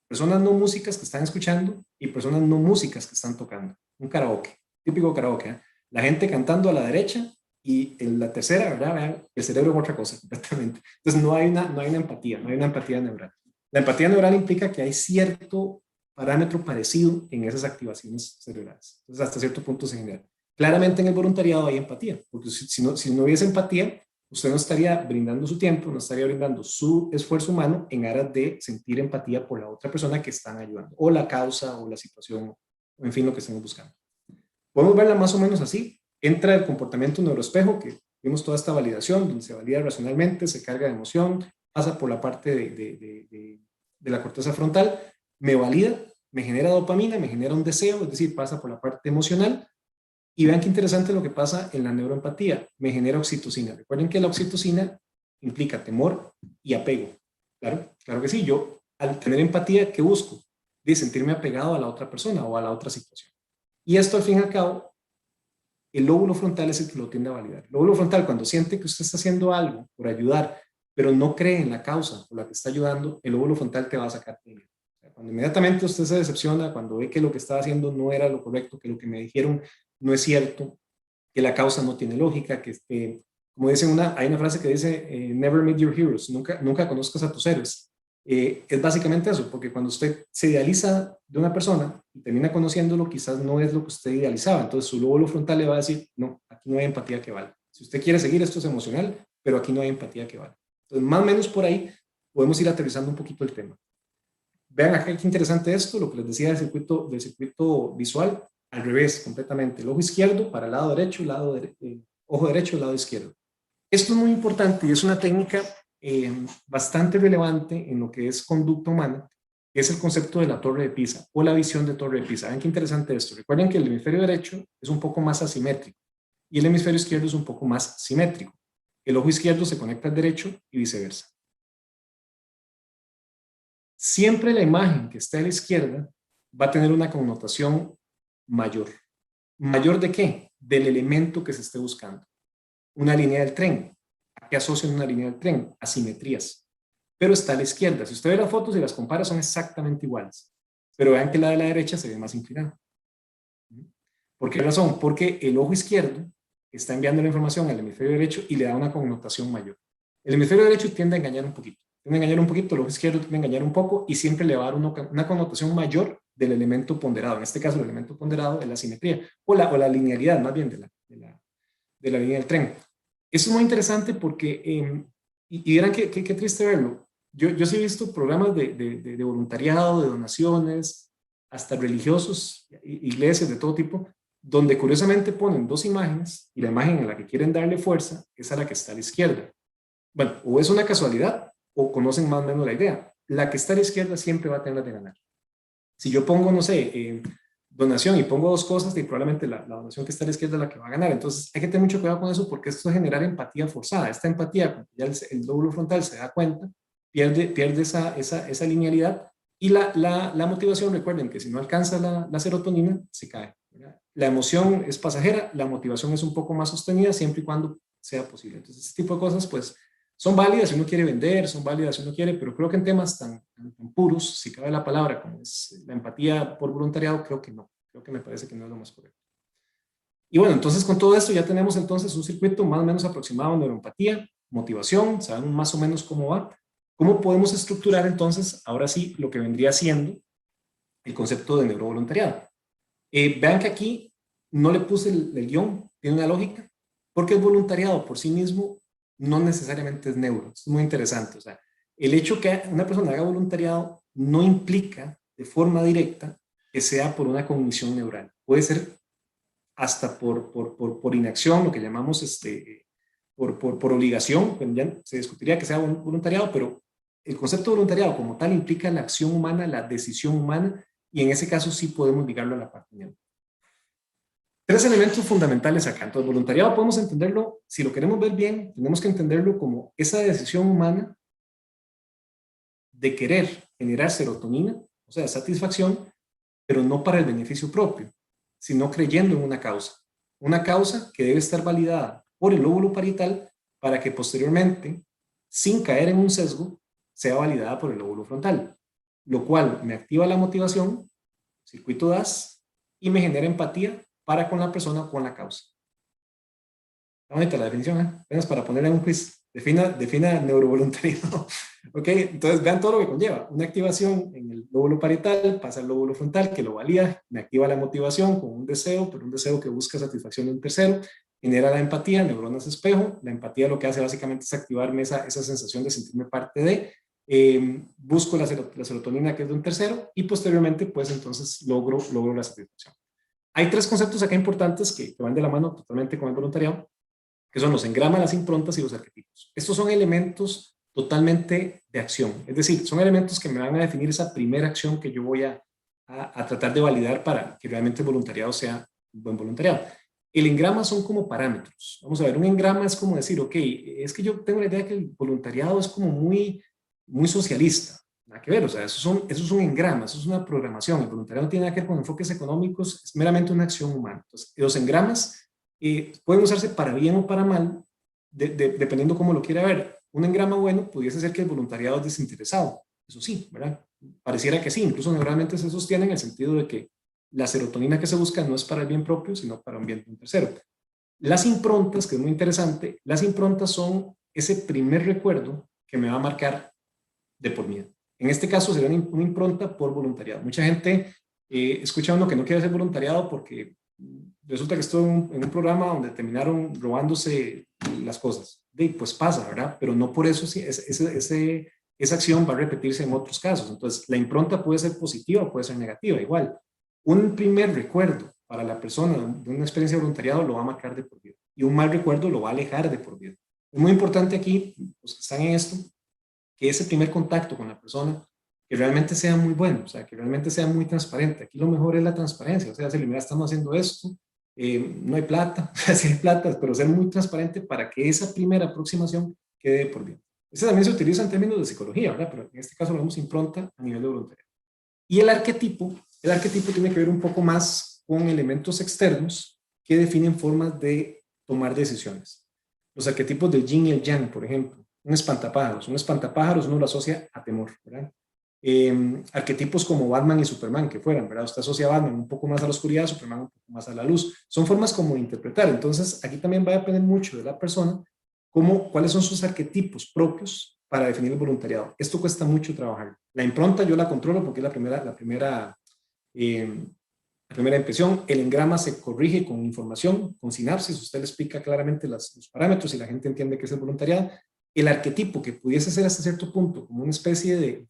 personas no músicas que están escuchando y personas no músicas que están tocando. Un karaoke, típico karaoke, ¿eh? La gente cantando a la derecha, y en la tercera, ¿verdad? Vean, el cerebro es otra cosa completamente. Entonces no hay una empatía, no hay una empatía neural. La empatía neural implica que hay cierto parámetro parecido en esas activaciones cerebrales. Entonces hasta cierto punto se genera. Claramente en el voluntariado hay empatía, porque si no hubiese empatía, usted no estaría brindando su tiempo, no estaría brindando su esfuerzo humano en aras de sentir empatía por la otra persona que están ayudando, o la causa, o la situación, o en fin, lo que estemos buscando. Podemos verla más o menos así. Entra el comportamiento neuroespejo, que vimos toda esta validación, donde se valida racionalmente, se carga de emoción, pasa por la parte de la corteza frontal, me valida, me genera dopamina, me genera un deseo, es decir, pasa por la parte emocional. Y vean qué interesante lo que pasa en la neuroempatía, me genera oxitocina. Recuerden que la oxitocina implica temor y apego. Claro que sí, yo al tener empatía, ¿qué busco? De sentirme apegado a la otra persona o a la otra situación. Y esto al fin y al cabo, el lóbulo frontal es el que lo tiende a validar. El lóbulo frontal, cuando siente que usted está haciendo algo por ayudar, pero no cree en la causa por la que está ayudando, el lóbulo frontal te va a sacar de ahí. Cuando inmediatamente usted se decepciona, cuando ve que lo que está haciendo no era lo correcto, que lo que me dijeron no es cierto, que la causa no tiene lógica, que como dicen hay una frase que dice, never meet your heroes, nunca conozcas a tus héroes. Es básicamente eso, porque cuando usted se idealiza de una persona y termina conociéndolo, quizás no es lo que usted idealizaba. Entonces su lóbulo frontal le va a decir, no, aquí no hay empatía que valga. Si usted quiere seguir, esto es emocional, pero aquí no hay empatía que valga. Entonces, más o menos por ahí podemos ir aterrizando un poquito el tema. Vean acá qué interesante esto, lo que les decía del circuito visual, al revés, completamente. El ojo izquierdo para el lado derecho, ojo derecho, lado izquierdo. Esto es muy importante y es una técnica bastante relevante en lo que es conducta humana, que es el concepto de la torre de Pisa o la visión de torre de Pisa. Vean qué interesante esto. Recuerden que el hemisferio derecho es un poco más asimétrico y el hemisferio izquierdo es un poco más simétrico. El ojo izquierdo se conecta al derecho y viceversa. Siempre la imagen que está a la izquierda va a tener una connotación mayor. ¿Mayor de qué? Del elemento que se esté buscando. Una línea del tren. ¿A qué asocian una línea del tren? Asimetrías. Pero está a la izquierda. Si usted ve las fotos y las compara, son exactamente iguales. Pero vean que la de la derecha se ve más inclinada. ¿Por qué razón? Porque el ojo izquierdo está enviando la información al hemisferio derecho y le da una connotación mayor. El hemisferio derecho tiende a engañar un poquito. El ojo izquierdo tiende a engañar un poco y siempre le va a dar una connotación mayor del elemento ponderado. En este caso, el elemento ponderado es la simetría, o la linealidad, más bien, de la línea del tren. Eso es muy interesante porque, y verán qué triste verlo. Yo sí he visto programas de voluntariado, de donaciones, hasta religiosos, iglesias de todo tipo, donde curiosamente ponen dos imágenes y la imagen a la que quieren darle fuerza es a la que está a la izquierda. Bueno, o es una casualidad o conocen más o menos la idea. La que está a la izquierda siempre va a tener de ganar. Si yo pongo, no sé, donación y pongo dos cosas, y probablemente la donación que está a la izquierda es la que va a ganar. Entonces hay que tener mucho cuidado con eso porque esto es generar empatía forzada. Esta empatía, cuando ya el lóbulo frontal se da cuenta, pierde esa linealidad y la motivación, recuerden que si no alcanza la serotonina, se cae, ¿verdad? La emoción es pasajera, la motivación es un poco más sostenida siempre y cuando sea posible. Entonces, este tipo de cosas, pues, son válidas si uno quiere vender, son válidas si uno quiere, pero creo que en temas tan puros, si cabe la palabra, como es la empatía por voluntariado, creo que no. Creo que me parece que no es lo más correcto. Y bueno, entonces con todo esto ya tenemos entonces un circuito más o menos aproximado de neuroempatía, motivación, sabemos más o menos cómo va. ¿Cómo podemos estructurar entonces, ahora sí, lo que vendría siendo el concepto de neurovoluntariado? Vean que aquí no le puse el guión, tiene una lógica, porque el voluntariado por sí mismo no necesariamente es neuro. Es muy interesante. O sea, el hecho que una persona haga voluntariado no implica de forma directa que sea por una cognición neural. Puede ser hasta por inacción, lo que llamamos por obligación, pues ya se discutiría que sea voluntariado, pero el concepto de voluntariado como tal implica la acción humana, la decisión humana, y en ese caso sí podemos ligarlo a la parte neural. Tres elementos fundamentales acá. Entonces, voluntariado podemos entenderlo, si lo queremos ver bien, tenemos que entenderlo como esa decisión humana de querer generar serotonina, o sea, satisfacción, pero no para el beneficio propio, sino creyendo en una causa que debe estar validada por el lóbulo parietal para que posteriormente, sin caer en un sesgo, sea validada por el lóbulo frontal, lo cual me activa la motivación, circuito DAS, y me genera empatía para con la persona o con la causa. Está bonita la definición, ¿eh? Apenas para ponerle un quiz. Defina neurovoluntariado. Ok, entonces vean todo lo que conlleva. Una activación en el lóbulo parietal, pasa al lóbulo frontal que lo valida, me activa la motivación con un deseo, pero un deseo que busca satisfacción de un tercero, genera la empatía, neuronas espejo. La empatía lo que hace básicamente es activarme esa sensación de sentirme parte de, busco la serotonina que es de un tercero y posteriormente pues entonces logro la satisfacción. Hay tres conceptos acá importantes que van de la mano totalmente con el voluntariado, que son los engramas, las improntas y los arquetipos. Estos son elementos totalmente de acción, es decir, son elementos que me van a definir esa primera acción que yo voy a tratar de validar para que realmente el voluntariado sea un buen voluntariado. El engrama son como parámetros. Vamos a ver, un engrama es como decir, ok, es que yo tengo la idea de que el voluntariado es como muy socialista. Nada que ver, o sea, eso es un engrama, eso es una programación. El voluntariado no tiene nada que ver con enfoques económicos, es meramente una acción humana. Entonces, los engramas pueden usarse para bien o para mal, dependiendo cómo lo quiera ver. Un engrama bueno pudiese ser que el voluntariado es desinteresado, eso sí, ¿verdad? Pareciera que sí, incluso neuralmente se sostiene en el sentido de que la serotonina que se busca no es para el bien propio, sino para un bien de un tercero. Las improntas, que es muy interesante, las improntas son ese primer recuerdo que me va a marcar de por vida. En este caso sería una impronta por voluntariado. Mucha gente escucha a uno que no quiere hacer voluntariado porque resulta que estuvo en un programa donde terminaron robándose las cosas. Pues pasa, ¿verdad? Pero no por eso esa acción va a repetirse en otros casos. Entonces, la impronta puede ser positiva o puede ser negativa. Igual, un primer recuerdo para la persona de una experiencia de voluntariado lo va a marcar de por vida. Y un mal recuerdo lo va a alejar de por vida. Es muy importante aquí, los que están en esto, que ese primer contacto con la persona que realmente sea muy bueno, o sea, que realmente sea muy transparente. Aquí lo mejor es la transparencia, o sea, si mira, estamos haciendo esto, no hay plata, o sea, sí hay plata, pero ser muy transparente para que esa primera aproximación quede por bien. Eso también se utiliza en términos de psicología, ¿verdad? Pero en este caso lo vemos impronta a nivel de voluntariado. Y el arquetipo tiene que ver un poco más con elementos externos que definen formas de tomar decisiones. Los arquetipos del yin y el yang, por ejemplo, un espantapájaros uno lo asocia a temor, ¿verdad? Arquetipos como Batman y Superman que fueran, ¿verdad? Usted asocia a Batman un poco más a la oscuridad, Superman un poco más a la luz. Son formas como de interpretar. Entonces, aquí también va a depender mucho de la persona cuáles son sus arquetipos propios para definir el voluntariado. Esto cuesta mucho trabajar. La impronta yo la controlo porque es la primera La primera impresión, el engrama se corrige con información, con sinapsis, usted le explica claramente los parámetros y la gente entiende que es el voluntariado. El arquetipo, que pudiese ser hasta cierto punto como una especie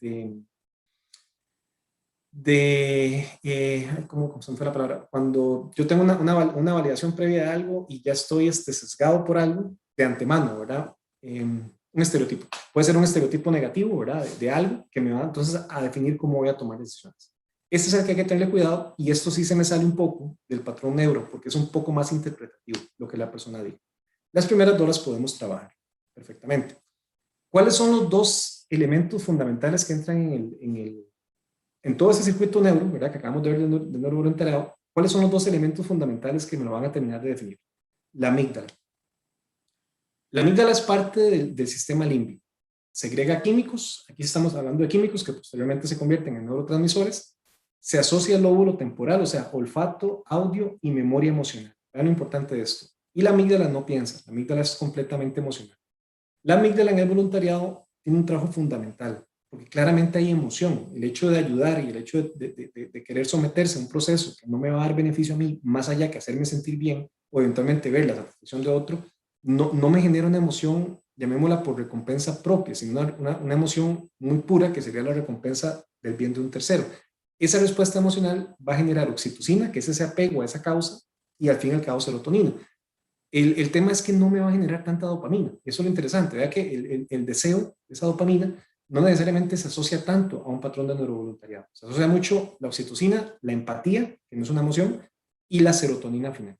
¿cómo se me fue la palabra? Cuando yo tengo una validación previa de algo y ya estoy sesgado por algo de antemano, ¿verdad? Un estereotipo. Puede ser un estereotipo negativo, ¿verdad? De algo que me va entonces a definir cómo voy a tomar decisiones. Este es el que hay que tenerle cuidado, y esto sí se me sale un poco del patrón neuro, porque es un poco más interpretativo lo que la persona dice. Las primeras dos las podemos trabajar perfectamente. ¿Cuáles son los dos elementos fundamentales que entran en todo ese circuito neuro, ¿verdad? Que acabamos de ver del neurovoluntariado? ¿Cuáles son los dos elementos fundamentales que me lo van a terminar de definir? La amígdala. La amígdala es parte del sistema límbico. Segrega químicos, aquí estamos hablando de químicos que posteriormente se convierten en neurotransmisores. Se asocia al lóbulo temporal, o sea, olfato, audio y memoria emocional. Vean lo importante de esto. Y la amígdala no piensa, la amígdala es completamente emocional. La amígdala en el voluntariado tiene un trabajo fundamental, porque claramente hay emoción. El hecho de ayudar y el hecho de querer someterse a un proceso que no me va a dar beneficio a mí, más allá que hacerme sentir bien o eventualmente ver la satisfacción de otro, no me genera una emoción, llamémosla por recompensa propia, sino una emoción muy pura que sería la recompensa del bien de un tercero. Esa respuesta emocional va a generar oxitocina, que es ese apego a esa causa, y al fin y al cabo serotonina. El tema es que no me va a generar tanta dopamina. Eso es lo interesante. Vea que el deseo, esa dopamina, no necesariamente se asocia tanto a un patrón de neurovoluntariado. Se asocia mucho la oxitocina, la empatía, que no es una emoción, y la serotonina final.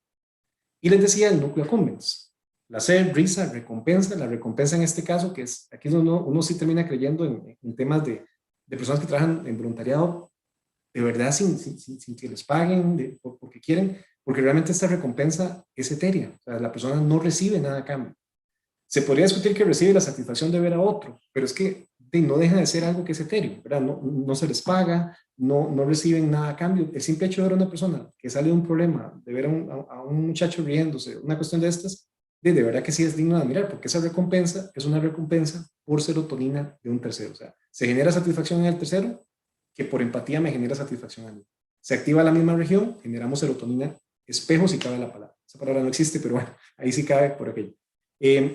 Y les decía el núcleo accumbens. Placer, risa, recompensa. La recompensa en este caso, que es aquí es donde uno sí termina creyendo en temas de personas que trabajan en voluntariado, de verdad sin que les paguen porque quieren, porque realmente esta recompensa es etérea. O sea, la persona no recibe nada a cambio. Se podría discutir que recibe la satisfacción de ver a otro, pero es que no deja de ser algo que es etéreo, ¿verdad? No se les paga, no reciben nada a cambio. El simple hecho de ver a una persona que sale de un problema, de ver a un muchacho riéndose, una cuestión de estas, de verdad que sí es digno de admirar, porque esa recompensa es una recompensa por serotonina de un tercero. O sea, se genera satisfacción en el tercero, que por empatía me genera satisfacción a mí. Se activa la misma región, generamos serotonina espejo, si cabe la palabra. Esa palabra no existe, pero bueno, ahí sí cabe por aquello.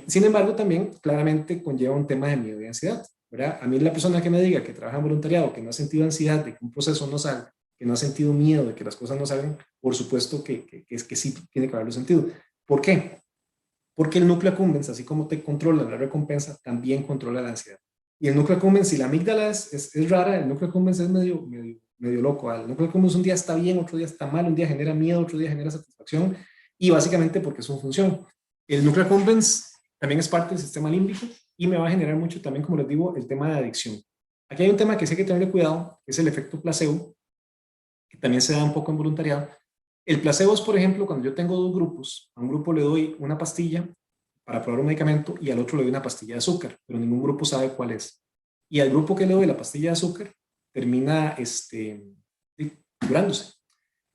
Sin embargo, también claramente conlleva un tema de miedo y ansiedad, ¿verdad? A mí la persona que me diga que trabaja en voluntariado, que no ha sentido ansiedad de que un proceso no salga, que no ha sentido miedo de que las cosas no salgan, por supuesto que sí tiene que haberlo sentido. ¿Por qué? Porque el núcleo accumbens, así como te controla la recompensa, también controla la ansiedad. Y el núcleo accumbens, si la amígdala es rara, el núcleo accumbens es medio loco. El núcleo accumbens un día está bien, otro día está mal, un día genera miedo, otro día genera satisfacción, y básicamente porque es su función. El núcleo accumbens también es parte del sistema límbico y me va a generar mucho también, como les digo, el tema de adicción. Aquí hay un tema que sí hay que tenerle cuidado, que es el efecto placebo, que también se da un poco en voluntariado. El placebo es, por ejemplo, cuando yo tengo dos grupos, a un grupo le doy una pastilla para probar un medicamento y al otro le doy una pastilla de azúcar, pero ningún grupo sabe cuál es. Y al grupo que le doy la pastilla de azúcar termina curándose.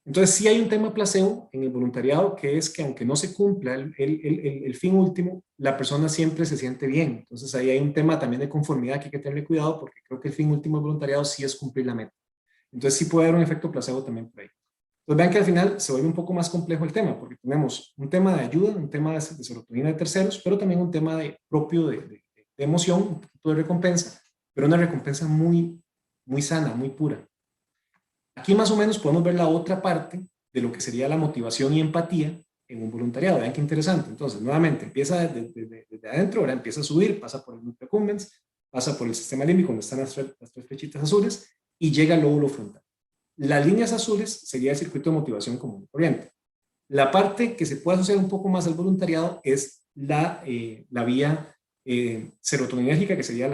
Entonces sí hay un tema placebo en el voluntariado, que es que aunque no se cumpla el fin último, la persona siempre se siente bien. Entonces ahí hay un tema también de conformidad que hay que tenerle cuidado, porque creo que el fin último del voluntariado sí es cumplir la meta. Entonces sí puede haber un efecto placebo también por ahí. Entonces vean que al final se vuelve un poco más complejo el tema, porque tenemos un tema de ayuda, un tema de serotonina de terceros, pero también un tema propio de emoción, un poquito de recompensa, pero una recompensa muy, muy sana, muy pura. Aquí más o menos podemos ver la otra parte de lo que sería la motivación y empatía en un voluntariado. Vean qué interesante. Entonces, nuevamente, empieza desde adentro, ahora empieza a subir, pasa por el núcleo accumbens, pasa por el sistema límbico, donde están las tres flechitas azules, y llega al lóbulo frontal. Las líneas azules sería el circuito de motivación común y corriente. La parte que se puede asociar un poco más al voluntariado es la vía serotoninérgica, que sería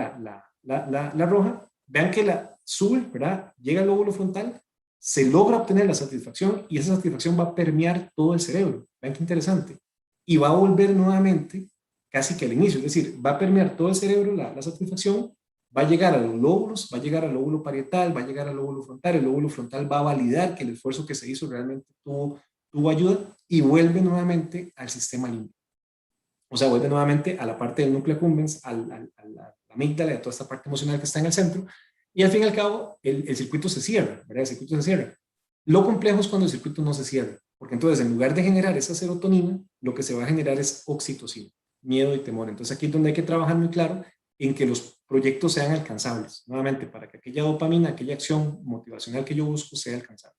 la roja. Vean que la sube, ¿verdad? Llega al lóbulo frontal, se logra obtener la satisfacción y esa satisfacción va a permear todo el cerebro. Vean qué interesante. Y va a volver nuevamente casi que al inicio, es decir, va a permear todo el cerebro la satisfacción, va a llegar a los lóbulos, va a llegar al lóbulo parietal, va a llegar al lóbulo frontal, el lóbulo frontal va a validar que el esfuerzo que se hizo realmente tuvo ayuda y vuelve nuevamente al sistema límbico. O sea, vuelve nuevamente a la parte del núcleo accumbens, a la amígdala, a toda esta parte emocional que está en el centro, y al fin y al cabo el circuito se cierra, ¿verdad? El circuito se cierra. Lo complejo es cuando el circuito no se cierra, porque entonces en lugar de generar esa serotonina, lo que se va a generar es oxitocina, miedo y temor. Entonces aquí es donde hay que trabajar muy claro en que los proyectos sean alcanzables, nuevamente, para que aquella dopamina, aquella acción motivacional que yo busco sea alcanzable.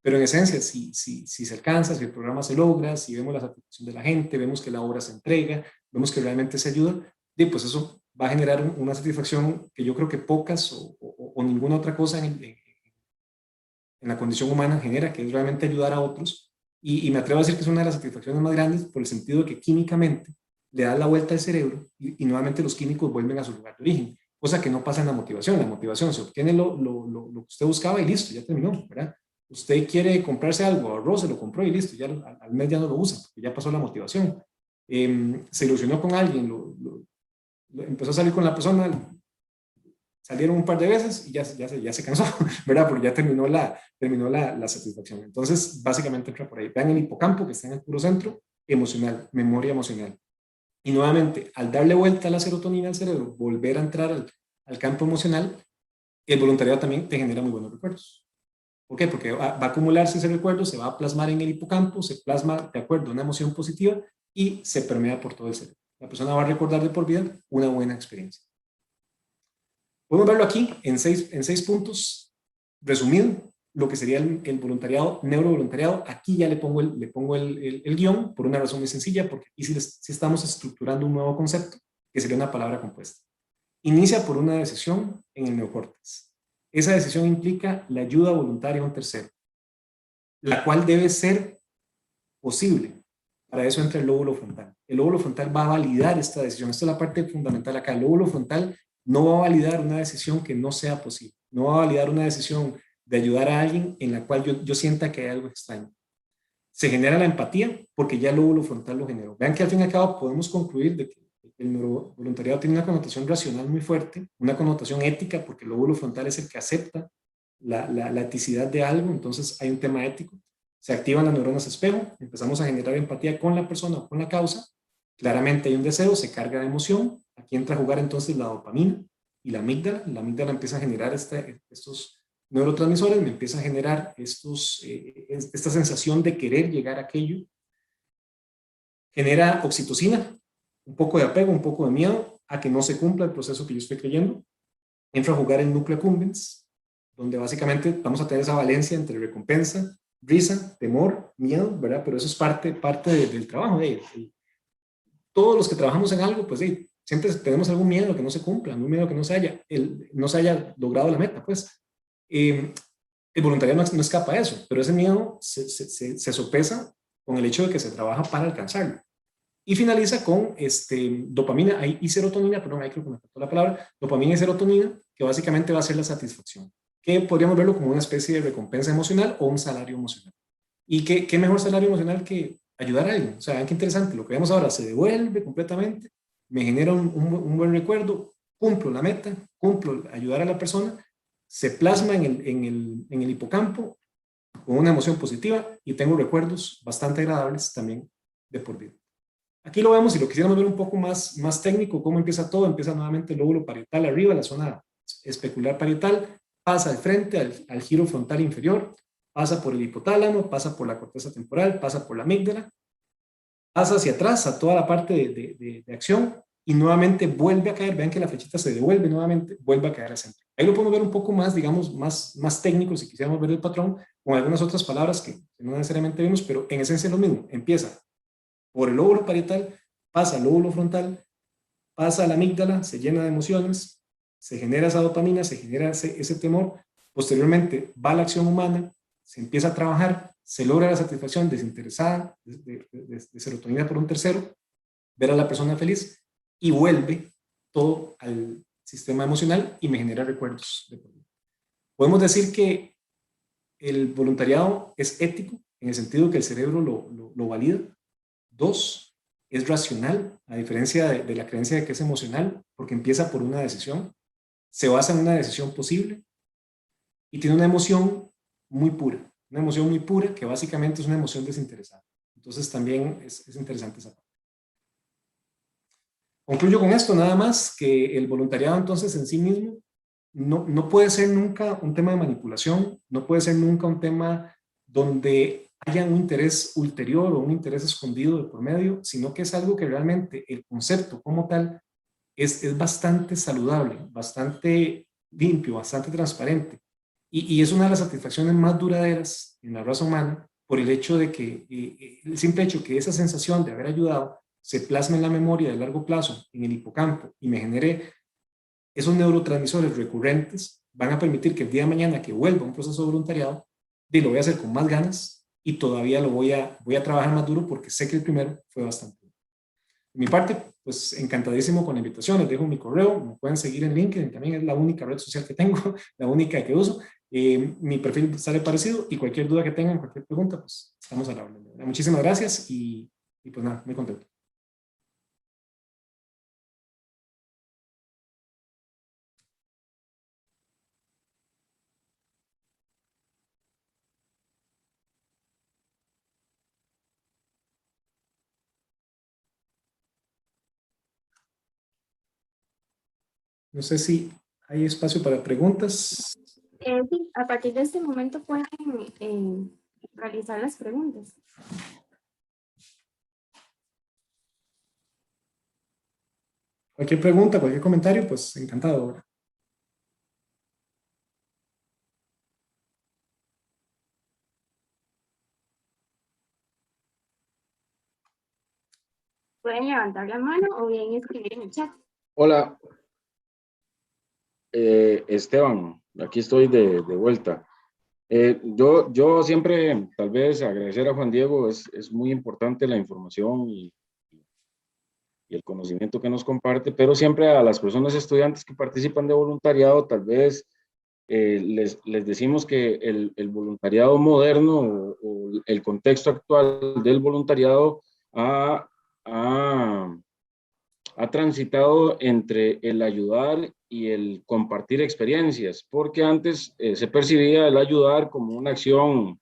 Pero en esencia, si se alcanza, si el programa se logra, si vemos la satisfacción de la gente, vemos que la obra se entrega, vemos que realmente se ayuda, pues eso va a generar una satisfacción que yo creo que pocas o ninguna otra cosa en la condición humana genera, que es realmente ayudar a otros. Y me atrevo a decir que es una de las satisfacciones más grandes por el sentido de que químicamente le da la vuelta al cerebro y nuevamente los químicos vuelven a su lugar de origen, cosa que no pasa en la motivación. La motivación se obtiene lo que usted buscaba y listo, ya terminó, ¿verdad? Usted quiere comprarse algo, arroz, se lo compró y listo, ya al mes ya no lo usa, porque ya pasó la motivación. Se ilusionó con alguien, empezó a salir con la persona, salieron un par de veces y ya se cansó, ¿verdad? Porque ya terminó la satisfacción. Entonces, básicamente entra por ahí. Vean el hipocampo que está en el puro centro, emocional, memoria emocional. Y nuevamente, al darle vuelta a la serotonina al cerebro, volver a entrar al campo emocional, el voluntariado también te genera muy buenos recuerdos. ¿Por qué? Porque va a acumularse ese recuerdo, se va a plasmar en el hipocampo, se plasma de acuerdo a una emoción positiva y se permea por todo el cerebro. La persona va a recordar de por vida una buena experiencia. Podemos verlo aquí en seis puntos, resumido, lo que sería el voluntariado, neurovoluntariado. Aquí ya le pongo el guión por una razón muy sencilla, porque aquí sí estamos estructurando un nuevo concepto, que sería una palabra compuesta. Inicia por una decisión en el neocórtex. Esa decisión implica la ayuda voluntaria a un tercero, la cual debe ser posible. Para eso entra el lóbulo frontal. El lóbulo frontal va a validar esta decisión. Esta es la parte fundamental acá. El lóbulo frontal no va a validar una decisión que no sea posible. No va a validar una decisión de ayudar a alguien en la cual yo sienta que hay algo extraño. Se genera la empatía porque ya el lóbulo frontal lo generó. Vean que al fin y al cabo podemos concluir de que el neurovoluntariado tiene una connotación racional muy fuerte, una connotación ética porque el lóbulo frontal es el que acepta la eticidad de algo, entonces hay un tema ético. Se activan las neuronas espejo, empezamos a generar empatía con la persona o con la causa, claramente hay un deseo, se carga de emoción, aquí entra a jugar entonces la dopamina y la amígdala empieza a generar estos neurotransmisores, me empieza a generar esta sensación de querer llegar a aquello, genera oxitocina, un poco de apego, un poco de miedo a que no se cumpla el proceso que yo estoy creyendo, entra a jugar el núcleo accumbens, donde básicamente vamos a tener esa valencia entre recompensa, risa, temor, miedo, ¿verdad? Pero eso es parte del trabajo. Todos los que trabajamos en algo, pues siempre tenemos algún miedo a que no se cumpla, algún miedo a que no se haya logrado la meta, pues. El voluntariado no escapa a eso, pero ese miedo se sopesa con el hecho de que se trabaja para alcanzarlo. Y finaliza con dopamina y serotonina, perdón, ahí creo que me faltó la palabra, dopamina y serotonina, que básicamente va a ser la satisfacción, que podríamos verlo como una especie de recompensa emocional o un salario emocional. Y qué mejor salario emocional que ayudar a alguien. O sea, vean qué interesante, lo que vemos ahora se devuelve completamente, me genera un buen recuerdo, cumplo la meta, cumplo ayudar a la persona, se plasma en el hipocampo con una emoción positiva y tengo recuerdos bastante agradables también de por vida. Aquí lo vemos y lo quisiéramos ver un poco más técnico, cómo empieza todo. Empieza nuevamente el lóbulo parietal arriba, la zona especular parietal, pasa al frente, al giro frontal inferior, pasa por el hipotálamo, pasa por la corteza temporal, pasa por la amígdala, pasa hacia atrás a toda la parte de acción y nuevamente vuelve a caer. Vean que la flechita se devuelve nuevamente, vuelve a caer al centro. Ahí lo podemos ver un poco más, digamos, más técnico si quisiéramos ver el patrón, con algunas otras palabras que no necesariamente vemos, pero en esencia es lo mismo. Empieza por el lóbulo parietal, pasa al lóbulo frontal, pasa a la amígdala, se llena de emociones, se genera esa dopamina, se genera ese temor, posteriormente va a la acción humana, se empieza a trabajar, se logra la satisfacción desinteresada de serotonina por un tercero, ver a la persona feliz y vuelve todo al sistema emocional y me genera recuerdos de por vida. Podemos decir que el voluntariado es ético en el sentido que el cerebro lo valida. 2, es racional, a diferencia de la creencia de que es emocional, porque empieza por una decisión, se basa en una decisión posible y tiene una emoción muy pura que básicamente es una emoción desinteresada. Entonces también es interesante esa parte. Concluyo con esto nada más, que el voluntariado entonces en sí mismo no puede ser nunca un tema de manipulación, no puede ser nunca un tema donde haya un interés ulterior o un interés escondido de por medio, sino que es algo que realmente el concepto como tal es bastante saludable, bastante limpio, bastante transparente. Y es una de las satisfacciones más duraderas en la raza humana por el hecho de que, el simple hecho que esa sensación de haber ayudado se plasme en la memoria de largo plazo, en el hipocampo, y me genere esos neurotransmisores recurrentes, van a permitir que el día de mañana que vuelva a un proceso de voluntariado, lo voy a hacer con más ganas y todavía voy a trabajar más duro porque sé que el primero fue bastante duro. De mi parte, pues encantadísimo con la invitación, les dejo mi correo, me pueden seguir en LinkedIn, también es la única red social que tengo, la única que uso. Mi perfil sale parecido y cualquier duda que tengan, cualquier pregunta, pues estamos a la orden. Muchísimas gracias y pues nada, muy contento. No sé si hay espacio para preguntas. Sí, a partir de este momento pueden realizar las preguntas. Cualquier pregunta, cualquier comentario, pues encantado. Pueden levantar la mano o bien escribir en el chat. Hola, Esteban, aquí estoy de vuelta. Yo siempre, tal vez, agradecer a Juan Diego, es muy importante la información y el conocimiento que nos comparte, pero siempre a las personas estudiantes que participan de voluntariado, tal vez les decimos que el voluntariado moderno o el contexto actual del voluntariado ha transitado entre el ayudar y el compartir experiencias, porque antes se percibía el ayudar como una acción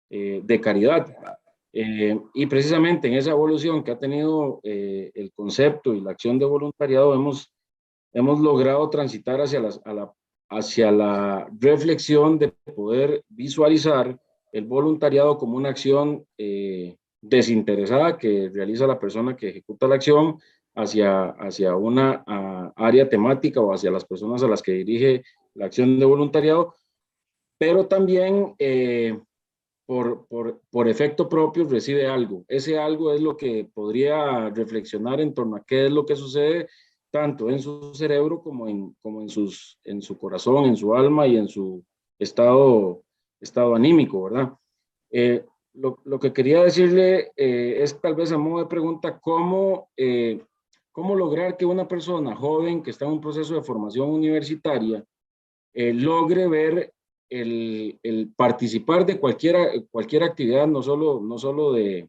de caridad. Y precisamente en esa evolución que ha tenido el concepto y la acción de voluntariado, hemos logrado transitar hacia la reflexión de poder visualizar el voluntariado como una acción desinteresada que realiza la persona que ejecuta la acción hacia una área temática o hacia las personas a las que dirige la acción de voluntariado, pero también por efecto propio recibe algo. Ese algo es lo que podría reflexionar en torno a qué es lo que sucede tanto en su cerebro como en su corazón, en su alma y en su estado anímico, ¿verdad? Lo que quería decirle es tal vez a modo de pregunta, ¿cómo lograr que una persona joven que está en un proceso de formación universitaria logre ver el participar de cualquier actividad, no solo de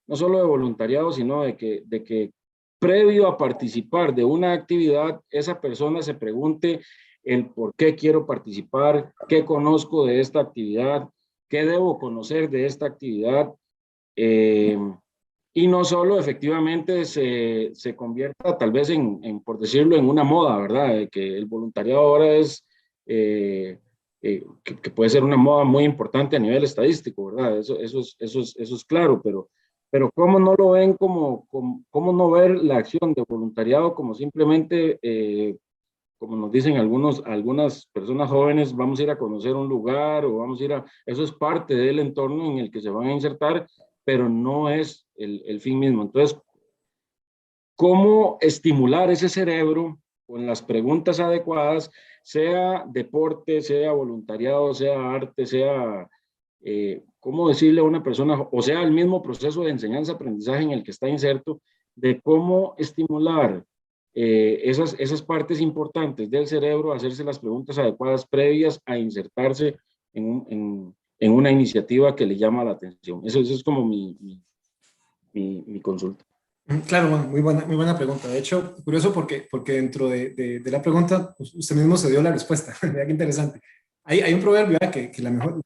voluntariado, sino de que previo a participar de una actividad, esa persona se pregunte el por qué quiero participar, qué conozco de esta actividad, qué debo conocer de esta actividad, y no solo efectivamente se convierta tal vez por decirlo, en una moda, ¿verdad? Que el voluntariado ahora es, que puede ser una moda muy importante a nivel estadístico, ¿verdad? Eso es claro, pero ¿cómo no lo ven cómo no ver la acción de voluntariado como simplemente, como nos dicen algunas personas jóvenes, vamos a ir a conocer un lugar o vamos a ir eso es parte del entorno en el que se van a insertar, pero no es el fin mismo. Entonces, ¿cómo estimular ese cerebro con las preguntas adecuadas, sea deporte, sea voluntariado, sea arte, sea, cómo decirle a una persona, o sea, el mismo proceso de enseñanza-aprendizaje en el que está inserto, de cómo estimular esas partes importantes del cerebro, hacerse las preguntas adecuadas previas a insertarse en una iniciativa que le llama la atención? Eso es como mi consulta. Claro, bueno, muy buena pregunta. De hecho, curioso porque dentro de la pregunta, pues, usted mismo se dio la respuesta. Mira qué interesante. Hay un proverbio que la mejor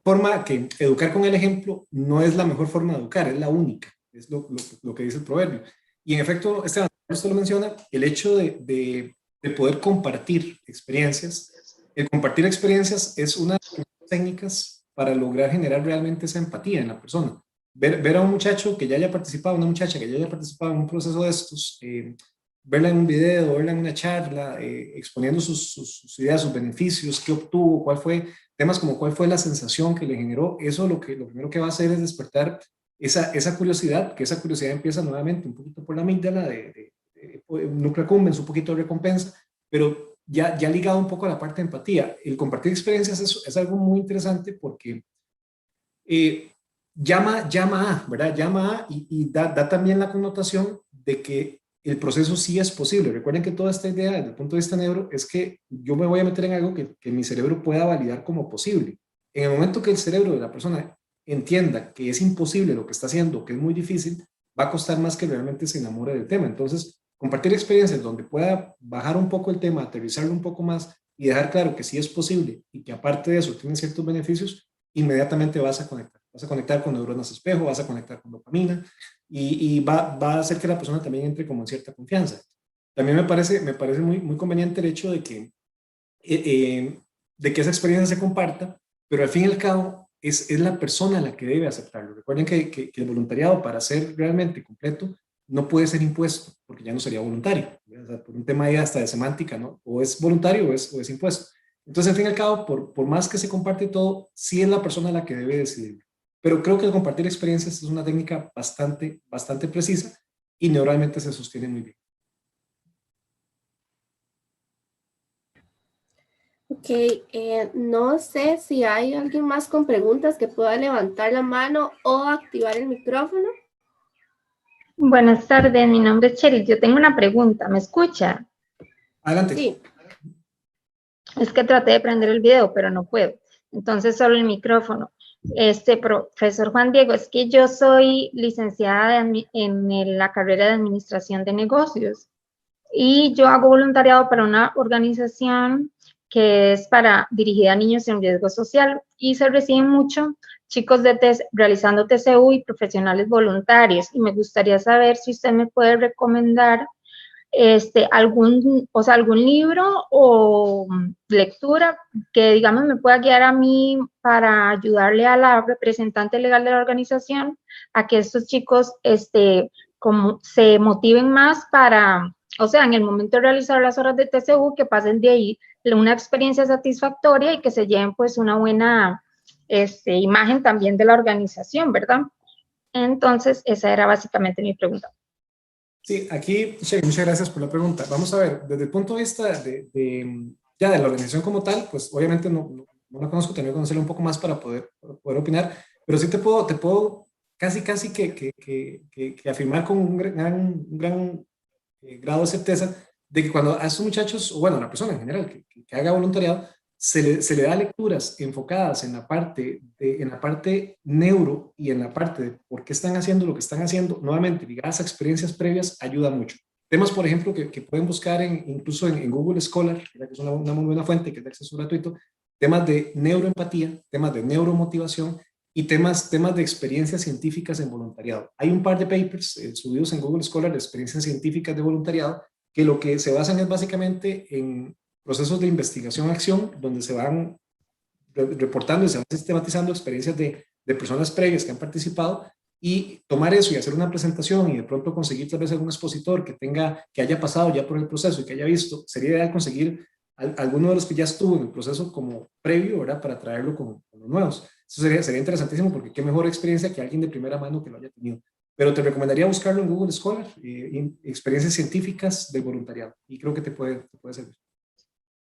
forma, que educar con el ejemplo no es la mejor forma de educar, es la única. Es lo que dice el proverbio. Y en efecto, Esteban, usted lo menciona, el hecho de poder compartir experiencias. El compartir experiencias es una de las técnicas para lograr generar realmente esa empatía en la persona. Ver a un muchacho que ya haya participado, una muchacha que ya haya participado en un proceso de estos, verla en un video, verla en una charla, exponiendo sus ideas, sus beneficios, qué obtuvo, cuál fue, temas como cuál fue la sensación que le generó, eso lo primero que va a hacer es despertar esa curiosidad, que esa curiosidad empieza nuevamente un poquito por la amígdala, un núcleo accumbens, un poquito de recompensa, pero ya ligado un poco a la parte de empatía. El compartir experiencias es algo muy interesante porque llama a, ¿verdad? Llama a y da también la connotación de que el proceso sí es posible. Recuerden que toda esta idea desde el punto de vista neuro es que yo me voy a meter en algo que mi cerebro pueda validar como posible. En el momento que el cerebro de la persona entienda que es imposible lo que está haciendo, que es muy difícil, va a costar más que realmente se enamore del tema. Entonces, compartir experiencias donde pueda bajar un poco el tema, aterrizarlo un poco más y dejar claro que sí es posible y que aparte de eso tienen ciertos beneficios, inmediatamente vas a conectar. Vas a conectar con neuronas espejo, vas a conectar con dopamina y va a hacer que la persona también entre como en cierta confianza. También me parece muy conveniente el hecho de que esa experiencia se comparta, pero al fin y al cabo es la persona la que debe aceptarlo. Recuerden que el voluntariado para ser realmente completo no puede ser impuesto, porque ya no sería voluntario. O sea, por un tema ahí hasta de semántica, ¿no? O es voluntario o es impuesto. Entonces, al fin y al cabo, por más que se comparte todo, sí es la persona la que debe decidir. Pero creo que el compartir experiencias es una técnica bastante precisa y neuralmente se sostiene muy bien. Ok, no sé si hay alguien más con preguntas que pueda levantar la mano o activar el micrófono. Buenas tardes, mi nombre es Cheryl. Yo tengo una pregunta, ¿me escucha? Adelante. Sí. Es que traté de prender el video, pero no puedo. Entonces, solo el micrófono. Profesor Juan Diego, es que yo soy licenciada en la carrera de Administración de Negocios y yo hago voluntariado para una organización que es dirigida a niños en riesgo social y se reciben mucho chicos realizando TCU y profesionales voluntarios. Y me gustaría saber si usted me puede recomendar algún libro o lectura que, digamos, me pueda guiar a mí para ayudarle a la representante legal de la organización a que estos chicos como se motiven más para, o sea, en el momento de realizar las horas de TCU, que pasen de ahí una experiencia satisfactoria y que se lleven pues una buena imagen también de la organización, ¿verdad? Entonces, esa era básicamente mi pregunta. Sí, aquí, Sherry, muchas gracias por la pregunta. Vamos a ver, desde el punto de vista ya de la organización como tal, pues obviamente no la conozco, tengo que conocerla un poco más para poder opinar, pero sí te puedo casi que afirmar con un gran grado de certeza de que cuando a estos muchachos, o bueno, a la persona en general que haga voluntariado, se le da lecturas enfocadas en la parte neuro y en la parte de por qué están haciendo lo que están haciendo, nuevamente ligadas a experiencias previas, ayuda mucho. Temas, por ejemplo, que pueden buscar incluso en Google Scholar, que es una muy buena fuente, que es de acceso gratuito, temas de neuroempatía, temas de neuromotivación y temas de experiencias científicas en voluntariado. Hay un par de papers subidos en Google Scholar de experiencias científicas de voluntariado que lo que se basan es básicamente en procesos de investigación-acción donde se van reportando y se van sistematizando experiencias de personas previas que han participado y tomar eso y hacer una presentación y de pronto conseguir tal vez algún expositor que haya pasado ya por el proceso y que haya visto, sería ideal conseguir alguno de los que ya estuvo en el proceso como previo, ¿verdad? Para traerlo con los nuevos. Eso sería interesantísimo porque qué mejor experiencia que alguien de primera mano que lo haya tenido. Pero te recomendaría buscarlo en Google Scholar, experiencias científicas del voluntariado, y creo que te puede servir.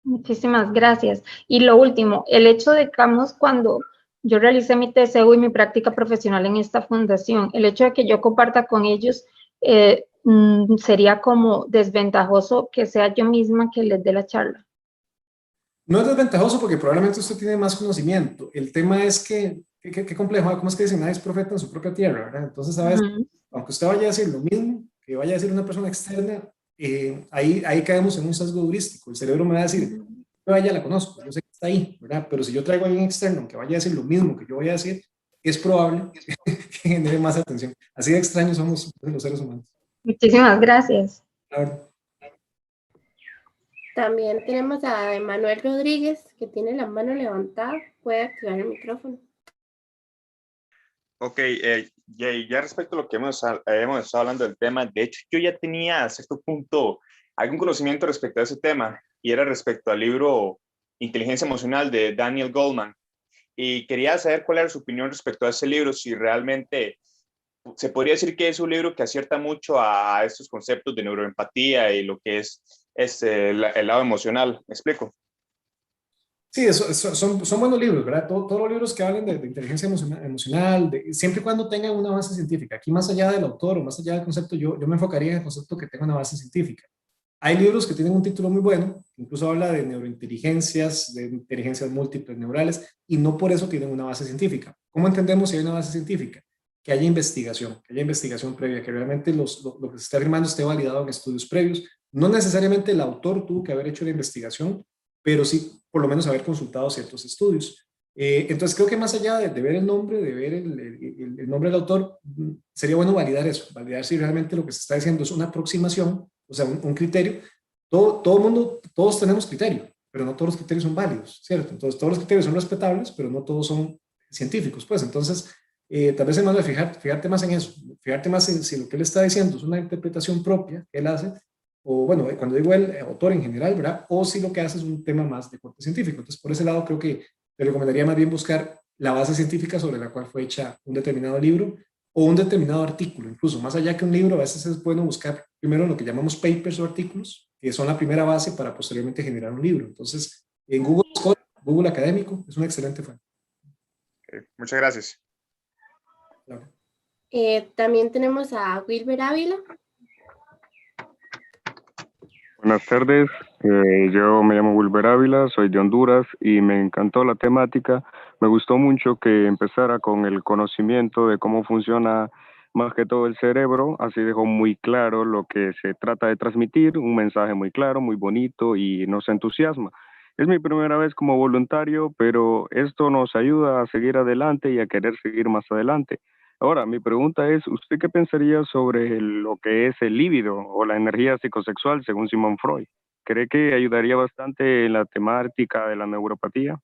Muchísimas gracias. Y lo último, el hecho de, digamos, cuando yo realicé mi TCU y mi práctica profesional en esta fundación, el hecho de que yo comparta con ellos sería como desventajoso que sea yo misma que les dé la charla. No es desventajoso porque probablemente usted tiene más conocimiento. El tema es que, qué complejo, ¿cómo es que dicen? Nadie es profeta en su propia tierra, ¿verdad? Entonces, a veces, aunque usted vaya a decir lo mismo que vaya a decir una persona externa, ahí caemos en un sesgo heurístico. El cerebro me va a decir, yo ya la conozco, yo sé que está ahí, ¿verdad? Pero si yo traigo a alguien externo que vaya a decir lo mismo que yo voy a decir, es probable que genere más atención. Así de extraños somos los seres humanos. Muchísimas gracias. Claro. También tenemos a Emanuel Rodríguez, que tiene la mano levantada. Puede activar el micrófono. Ok, ya respecto a lo que hemos estado hablando del tema, de hecho yo ya tenía a cierto punto algún conocimiento respecto a ese tema y era respecto al libro Inteligencia Emocional de Daniel Goleman y quería saber cuál era su opinión respecto a ese libro, si realmente se podría decir que es un libro que acierta mucho a estos conceptos de neuroempatía y lo que es el lado emocional. ¿Me explico? Sí, son buenos libros, ¿verdad? Todos los libros que hablen de inteligencia emocional, siempre y cuando tengan una base científica. Aquí más allá del autor o más allá del concepto, yo me enfocaría en el concepto que tenga una base científica. Hay libros que tienen un título muy bueno, que incluso habla de neurointeligencias, de inteligencias múltiples neurales, y no por eso tienen una base científica. ¿Cómo entendemos si hay una base científica? Que haya investigación previa, que realmente lo que se está afirmando esté validado en estudios previos. No necesariamente el autor tuvo que haber hecho la investigación, pero sí por lo menos haber consultado ciertos estudios. Entonces creo que más allá de ver el nombre, de ver el nombre del autor, sería bueno validar eso, validar si realmente lo que se está diciendo es una aproximación, o sea, un criterio. Todo mundo, todos tenemos criterio, pero no todos los criterios son válidos, ¿cierto? Entonces todos los criterios son respetables, pero no todos son científicos, pues. Entonces, tal vez, hermano, fijarte más en eso, fijarte más en si lo que él está diciendo es una interpretación propia que él hace, o bueno, cuando digo el autor en general, ¿verdad? O si lo que hace es un tema más de corte científico. Entonces, por ese lado, creo que te recomendaría más bien buscar la base científica sobre la cual fue hecha un determinado libro o un determinado artículo. Incluso más allá que un libro, a veces es bueno buscar primero lo que llamamos papers o artículos, que son la primera base para posteriormente generar un libro. Entonces, en Google Scholar, Google Académico, es una excelente fuente. Okay, muchas gracias. Claro. También tenemos a Wilber Ávila. Buenas tardes, yo me llamo Wilber Ávila, soy de Honduras y me encantó la temática. Me gustó mucho que empezara con el conocimiento de cómo funciona más que todo el cerebro, así dejó muy claro lo que se trata de transmitir, un mensaje muy claro, muy bonito y nos entusiasma. Es mi primera vez como voluntario, pero esto nos ayuda a seguir adelante y a querer seguir más adelante. Ahora, mi pregunta es, ¿usted qué pensaría sobre lo que es el líbido o la energía psicosexual según Sigmund Freud? ¿Cree que ayudaría bastante en la temática de la neuropatía?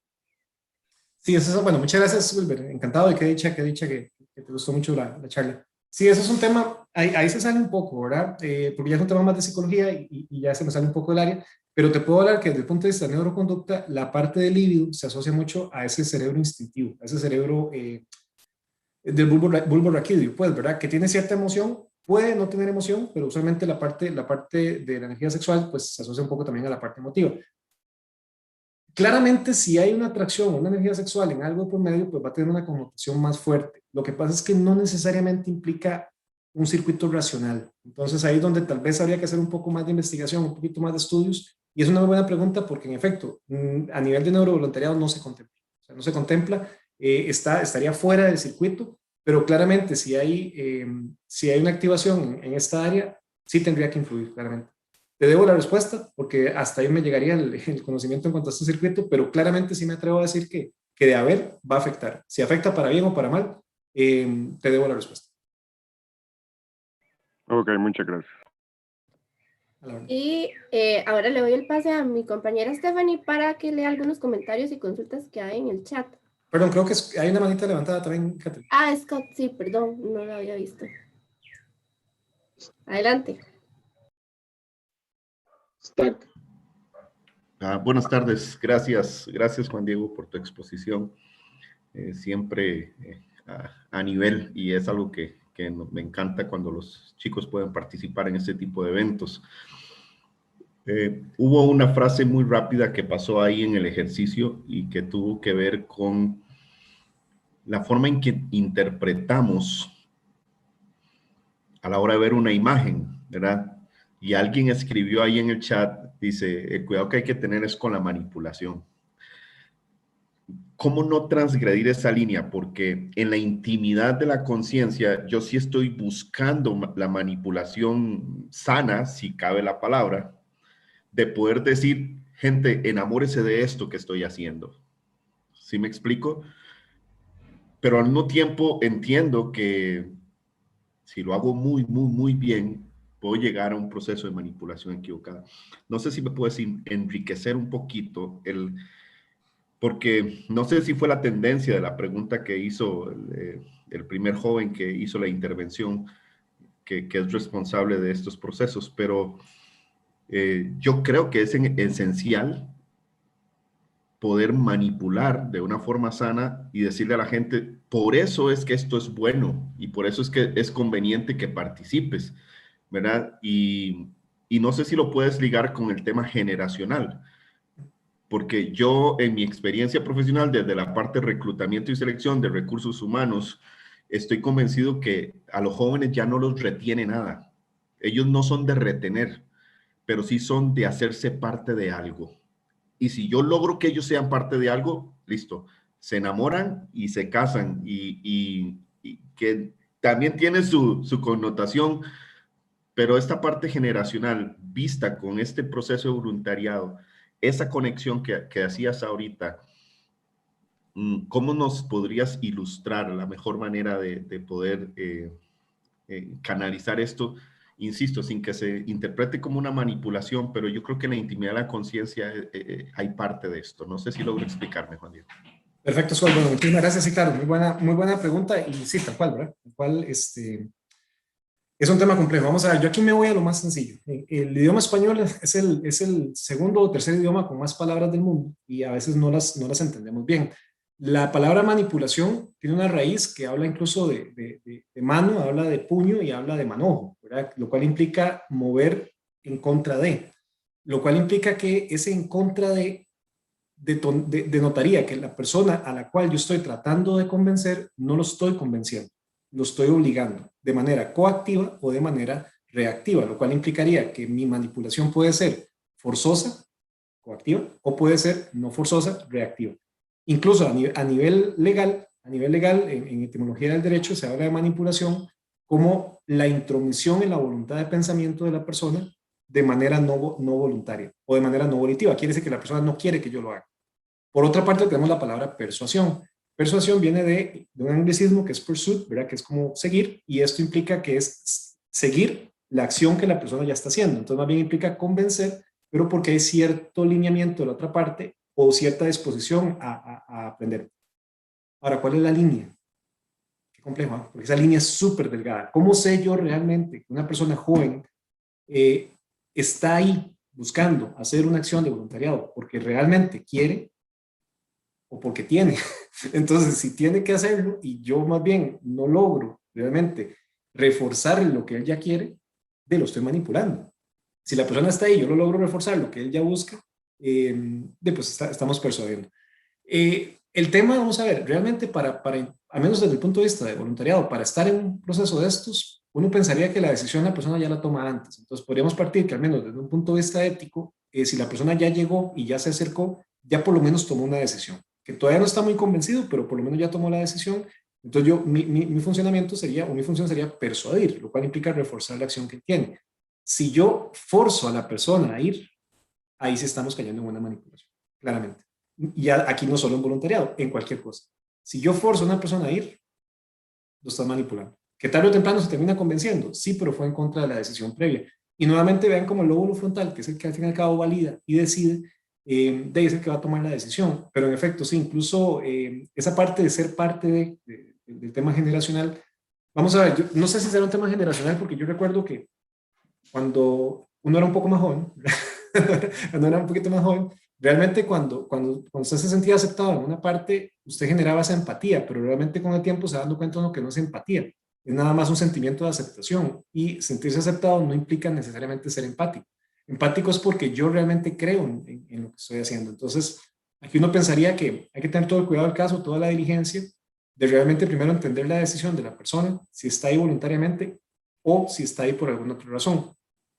Sí, eso es, bueno, muchas gracias, Wilber. Encantado y qué dicha que te gustó mucho la charla. Sí, eso es un tema, ahí se sale un poco, ¿verdad? Porque ya es un tema más de psicología y ya se me sale un poco del área, pero te puedo hablar que desde el punto de vista de neuroconducta, la parte del líbido se asocia mucho a ese cerebro instintivo, a ese cerebro del bulbo raquídeo, pues, ¿verdad? Que tiene cierta emoción, puede no tener emoción, pero usualmente la parte de la energía sexual, pues, se asocia un poco también a la parte emotiva. Claramente, si hay una atracción, una energía sexual en algo por medio, pues va a tener una connotación más fuerte. Lo que pasa es que no necesariamente implica un circuito racional. Entonces, ahí es donde tal vez habría que hacer un poco más de investigación, un poquito más de estudios, y es una muy buena pregunta porque, en efecto, a nivel de neurovoluntariado no se contempla. O sea, no se contempla, estaría fuera del circuito, pero claramente si hay una activación en esta área, sí tendría que influir, claramente. Te debo la respuesta porque hasta ahí me llegaría el conocimiento en cuanto a este circuito, pero claramente sí me atrevo a decir que de haber va a afectar. Si afecta para bien o para mal, te debo la respuesta. Ok, muchas gracias. Y ahora le doy el pase a mi compañera Stephanie para que lea algunos comentarios y consultas que hay en el chat. Perdón, creo que hay una manita levantada también, Catherine. Ah, Scott, sí, perdón, no lo había visto. Adelante. Buenas tardes, gracias Juan Diego por tu exposición, siempre a nivel, y es algo que me encanta cuando los chicos pueden participar en este tipo de eventos. Hubo una frase muy rápida que pasó ahí en el ejercicio y que tuvo que ver con la forma en que interpretamos a la hora de ver una imagen, ¿verdad? Y alguien escribió ahí en el chat, dice, el cuidado que hay que tener es con la manipulación. ¿Cómo no transgredir esa línea? Porque en la intimidad de la conciencia, yo sí estoy buscando la manipulación sana, si cabe la palabra, de poder decir, gente, enamórese de esto que estoy haciendo. ¿Sí me explico? Pero al mismo tiempo entiendo que si lo hago muy bien, puedo llegar a un proceso de manipulación equivocada. No sé si me puedes enriquecer un poquito porque no sé si fue la tendencia de la pregunta que hizo el primer joven que hizo la intervención, que es responsable de estos procesos, pero yo creo que es esencial poder manipular de una forma sana y decirle a la gente, por eso es que esto es bueno y por eso es que es conveniente que participes, ¿verdad? Y no sé si lo puedes ligar con el tema generacional, porque yo en mi experiencia profesional desde la parte de reclutamiento y selección de recursos humanos, estoy convencido que a los jóvenes ya no los retiene nada. Ellos no son de retener, pero sí son de hacerse parte de algo. Y si yo logro que ellos sean parte de algo, listo, se enamoran y se casan y que también tiene su connotación, pero esta parte generacional vista con este proceso de voluntariado, esa conexión que hacías ahorita, ¿cómo nos podrías ilustrar la mejor manera de poder canalizar esto? Insisto, sin que se interprete como una manipulación, pero yo creo que en la intimidad de la conciencia hay parte de esto. No sé si logro explicarme, Juan Diego. Perfecto, Sol. Bueno, muchísimas gracias. Sí, claro, muy buena pregunta. Y sí, tal cual, ¿verdad? Tal cual, es un tema complejo. Vamos a ver, yo aquí me voy a lo más sencillo. El idioma español es el segundo o tercer idioma con más palabras del mundo y a veces no las entendemos bien. La palabra manipulación tiene una raíz que habla incluso de mano, habla de puño y habla de manojo, ¿verdad? Lo cual implica mover en contra de, lo cual implica que ese en contra de denotaría que la persona a la cual yo estoy tratando de convencer no lo estoy convenciendo, lo estoy obligando de manera coactiva o de manera reactiva, lo cual implicaría que mi manipulación puede ser forzosa, coactiva, o puede ser no forzosa, reactiva. Incluso a nivel legal, en etimología del derecho se habla de manipulación como la intromisión en la voluntad de pensamiento de la persona de manera no voluntaria o de manera no volitiva. Quiere decir que la persona no quiere que yo lo haga. Por otra parte, tenemos la palabra persuasión. Persuasión viene de un anglicismo que es pursuit, ¿verdad? Que es como seguir, y esto implica que es seguir la acción que la persona ya está haciendo. Entonces, más bien implica convencer, pero porque hay cierto lineamiento de la otra parte o cierta disposición a aprender. Ahora, ¿cuál es la línea? Qué complejo, ¿eh? Porque esa línea es súper delgada. ¿Cómo sé yo realmente que una persona joven está ahí buscando hacer una acción de voluntariado porque realmente quiere o porque tiene? Entonces, si tiene que hacerlo y yo más bien no logro realmente reforzar lo que él ya quiere, lo estoy manipulando. Si la persona está ahí, yo lo logro reforzar lo que él ya busca, pues estamos persuadiendo. El tema, vamos a ver, realmente al menos desde el punto de vista de voluntariado, para estar en un proceso de estos, uno pensaría que la decisión la persona ya la toma antes. Entonces, podríamos partir que al menos desde un punto de vista ético, si la persona ya llegó y ya se acercó, ya por lo menos tomó una decisión, que todavía no está muy convencido, pero por lo menos ya tomó la decisión. Entonces, mi funcionamiento sería, o mi función sería persuadir, lo cual implica reforzar la acción que tiene. Si yo forzo a la persona a ir, ahí sí estamos cayendo en una manipulación, claramente. Y aquí no solo en voluntariado, en cualquier cosa. Si yo forzo a una persona a ir, lo estás manipulando. Que tarde o temprano se termina convenciendo, sí, pero fue en contra de la decisión previa. Y nuevamente vean como el lóbulo frontal, que es el que al fin y al cabo valida y decide, es el que va a tomar la decisión. Pero en efecto, sí, incluso esa parte de ser parte del tema generacional, vamos a ver, yo no sé si será un tema generacional, porque yo recuerdo que cuando uno era un poco más joven, cuando era un poquito más joven, realmente cuando usted se sentía aceptado en una parte, usted generaba esa empatía, pero realmente con el tiempo se va dando cuenta uno que no es empatía, es nada más un sentimiento de aceptación, y sentirse aceptado no implica necesariamente ser empático. Empático es porque yo realmente creo en lo que estoy haciendo. Entonces, aquí uno pensaría que hay que tener todo el cuidado del caso, toda la diligencia, de realmente primero entender la decisión de la persona, si está ahí voluntariamente o si está ahí por alguna otra razón.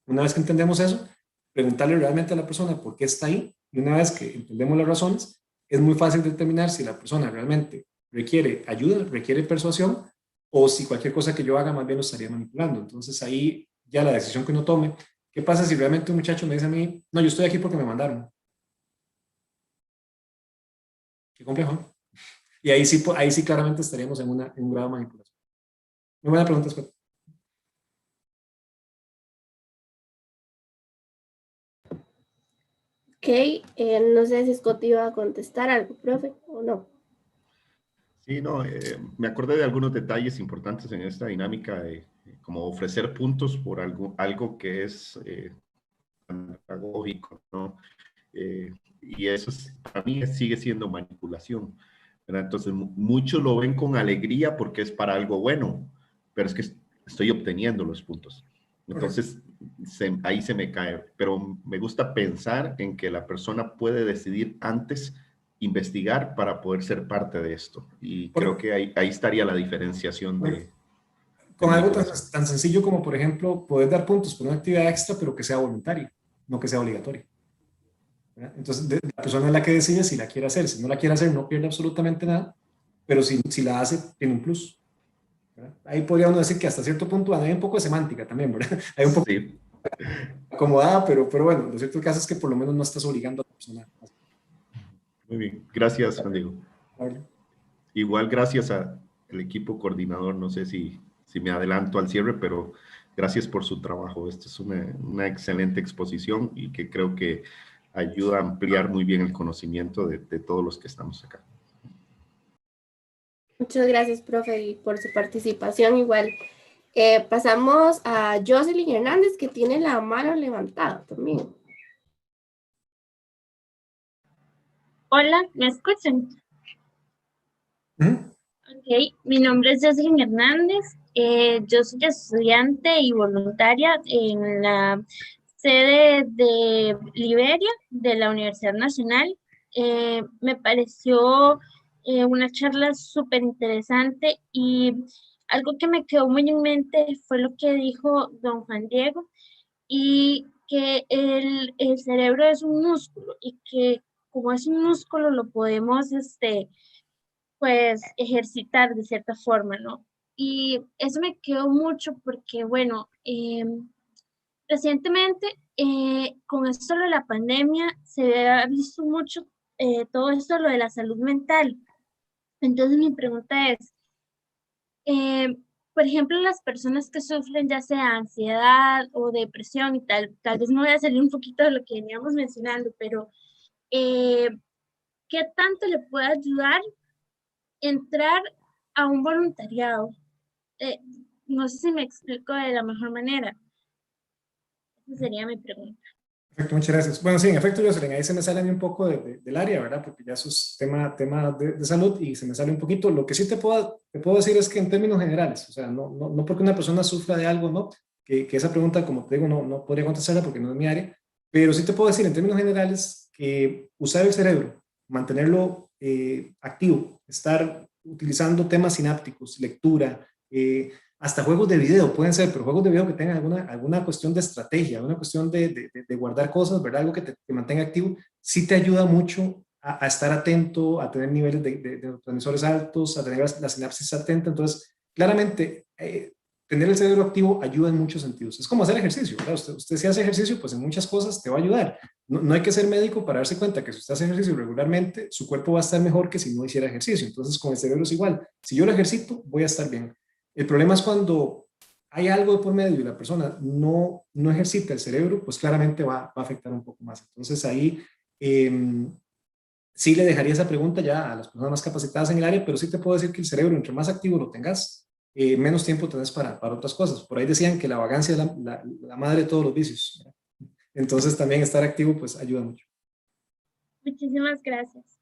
Una vez que entendemos eso, preguntarle realmente a la persona por qué está ahí, y una vez que entendemos las razones, es muy fácil determinar si la persona realmente requiere ayuda, requiere persuasión, o si cualquier cosa que yo haga más bien lo estaría manipulando. Entonces ahí ya la decisión que uno tome. ¿Qué pasa si realmente un muchacho me dice a mí, no, yo estoy aquí porque me mandaron? Qué complejo. Y ahí sí claramente estaríamos en un grado de manipulación. Muy buena pregunta, Scott. No sé si Scott iba a contestar algo, profe, o no. Sí, no, me acordé de algunos detalles importantes en esta dinámica, como ofrecer puntos por algo que es pedagógico, ¿no? Y eso para mí sigue siendo manipulación, ¿verdad? Entonces, muchos lo ven con alegría porque es para algo bueno, pero es que estoy obteniendo los puntos. Entonces, ahí se me cae. Pero me gusta pensar en que la persona puede decidir antes investigar para poder ser parte de esto. Y creo que ahí estaría la diferenciación con algo tan sencillo como, por ejemplo, poder dar puntos por una actividad extra, pero que sea voluntaria, no que sea obligatoria. ¿Verdad? Entonces, la persona es la que decide si la quiere hacer. Si no la quiere hacer, no pierde absolutamente nada, pero si la hace, tiene un plus. ¿Verdad? Ahí podría uno decir que hasta cierto punto hay un poco de semántica también, ¿verdad? Hay un poco acomodada, pero bueno, lo cierto caso es que por lo menos no estás obligando a la persona. Muy bien, gracias, Juan Diego. Igual gracias al equipo coordinador, no sé si me adelanto al cierre, pero gracias por su trabajo. Esta es una excelente exposición y que creo que ayuda a ampliar muy bien el conocimiento de todos los que estamos acá. Muchas gracias, profe, y por su participación igual. Pasamos a Jocelyn Hernández, que tiene la mano levantada también. Hola, ¿me escuchan? Ok, mi nombre es Jocelyn Hernández. Yo soy estudiante y voluntaria en la sede de Liberia de la Universidad Nacional. Me pareció una charla súper interesante y algo que me quedó muy en mente fue lo que dijo don Juan Diego, y que el cerebro es un músculo y que como es un músculo lo podemos pues ejercitar de cierta forma, ¿no? Y eso me quedó mucho porque, bueno, recientemente con esto de la pandemia se ha visto mucho todo esto, lo de la salud mental. Entonces mi pregunta es, por ejemplo, las personas que sufren ya sea ansiedad o depresión, y tal vez me voy a salir un poquito de lo que veníamos mencionando, pero ¿qué tanto le puede ayudar entrar a un voluntariado? No sé si me explico de la mejor manera. Esa sería mi pregunta. Perfecto, muchas gracias. Bueno, sí, en efecto, Jocelyn, ahí se me sale a mí un poco del área, ¿verdad? Porque ya eso es tema de salud y se me sale un poquito. Lo que sí te puedo decir es que en términos generales, o sea, no porque una persona sufra de algo, ¿no? Que esa pregunta, como te digo, no podría contestarla porque no es mi área, pero sí te puedo decir en términos generales que usar el cerebro, mantenerlo activo, estar utilizando temas sinápticos, lectura, hasta juegos de video pueden ser, pero juegos de video que tengan alguna cuestión de estrategia, alguna cuestión de guardar cosas, ¿verdad? Algo que te mantenga activo, sí te ayuda mucho a estar atento, a tener niveles de neurotransmisores altos, a tener la sinapsis atenta. Entonces, claramente, tener el cerebro activo ayuda en muchos sentidos. Es como hacer ejercicio, ¿verdad? Usted si hace ejercicio, pues en muchas cosas te va a ayudar. No hay que ser médico para darse cuenta que si usted hace ejercicio regularmente, su cuerpo va a estar mejor que si no hiciera ejercicio. Entonces, con el cerebro es igual. Si yo lo ejercito, voy a estar bien. El problema es cuando hay algo de por medio y la persona no ejercita el cerebro, pues claramente va a afectar un poco más. Entonces ahí sí le dejaría esa pregunta ya a las personas más capacitadas en el área, pero sí te puedo decir que el cerebro, entre más activo lo tengas, menos tiempo tenés para otras cosas. Por ahí decían que la vagancia es la madre de todos los vicios, ¿verdad? Entonces también estar activo pues ayuda mucho. Muchísimas gracias.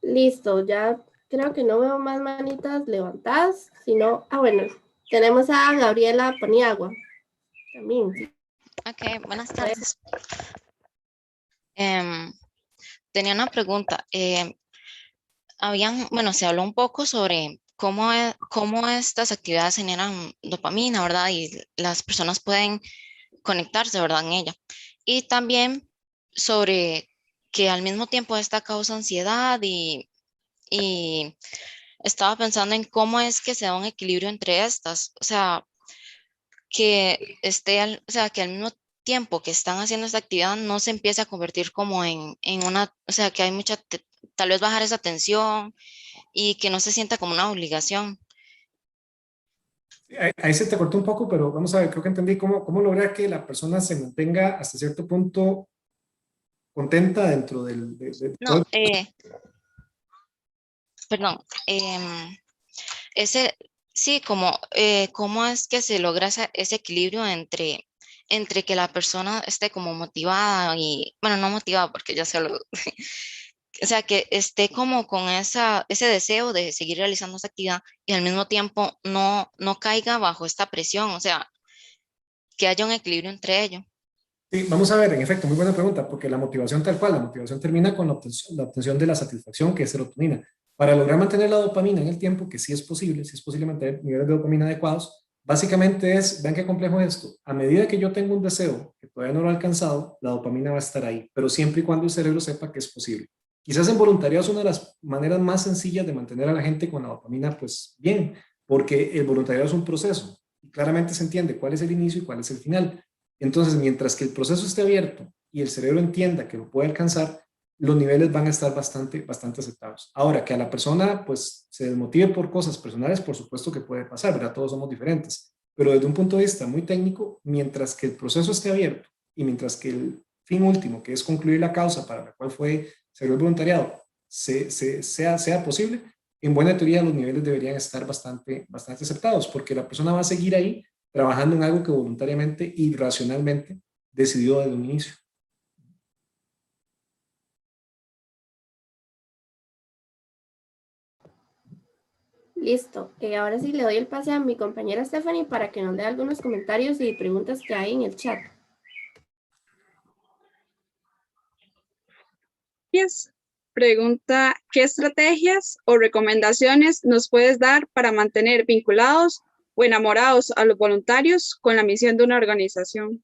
Listo, ya creo que no veo más manitas levantadas, sino, bueno, tenemos a Gabriela Paniagua también. Ok, buenas tardes. Tenía una pregunta. Se habló un poco sobre cómo estas actividades generan dopamina, ¿verdad? Y las personas pueden conectarse, ¿verdad? En ella. Y también sobre que al mismo tiempo esta causa ansiedad y estaba pensando en cómo es que se da un equilibrio entre estas. O sea, que que al mismo tiempo que están haciendo esta actividad no se empiece a convertir como en una, o sea, que hay mucha, tal vez bajar esa tensión y que no se sienta como una obligación. Ahí se te cortó un poco, pero vamos a ver, creo que entendí cómo lograr que la persona se mantenga hasta cierto punto contenta dentro del... No, perdón. Sí, cómo es que se logra ese equilibrio entre que la persona esté como motivada y, bueno, no motivada porque ya se lo, o sea, que esté como con ese deseo de seguir realizando esa actividad y al mismo tiempo no caiga bajo esta presión, o sea, que haya un equilibrio entre ellos. Sí, vamos a ver, en efecto, muy buena pregunta, porque la motivación tal cual, la motivación termina con la obtención de la satisfacción, que es serotonina. Para lograr mantener la dopamina en el tiempo, que sí es posible mantener niveles de dopamina adecuados, básicamente vean qué complejo es esto, a medida que yo tengo un deseo que todavía no lo he alcanzado, la dopamina va a estar ahí, pero siempre y cuando el cerebro sepa que es posible. Quizás en voluntariado es una de las maneras más sencillas de mantener a la gente con la dopamina, pues bien, porque el voluntariado es un proceso, y claramente se entiende cuál es el inicio y cuál es el final. Entonces, mientras que el proceso esté abierto y el cerebro entienda que lo puede alcanzar, los niveles van a estar bastante aceptados. Ahora, que a la persona pues se desmotive por cosas personales, por supuesto que puede pasar, ¿verdad? Todos somos diferentes. Pero desde un punto de vista muy técnico, mientras que el proceso esté abierto y mientras que el fin último, que es concluir la causa para la cual se dio el voluntariado, sea posible, en buena teoría los niveles deberían estar bastante aceptados, porque la persona va a seguir ahí trabajando en algo que voluntariamente y racionalmente decidió desde un inicio. Listo. Ahora sí le doy el pase a mi compañera Stephanie para que nos dé algunos comentarios y preguntas que hay en el chat. Pregunta, ¿qué estrategias o recomendaciones nos puedes dar para mantener vinculados o enamorados a los voluntarios con la misión de una organización?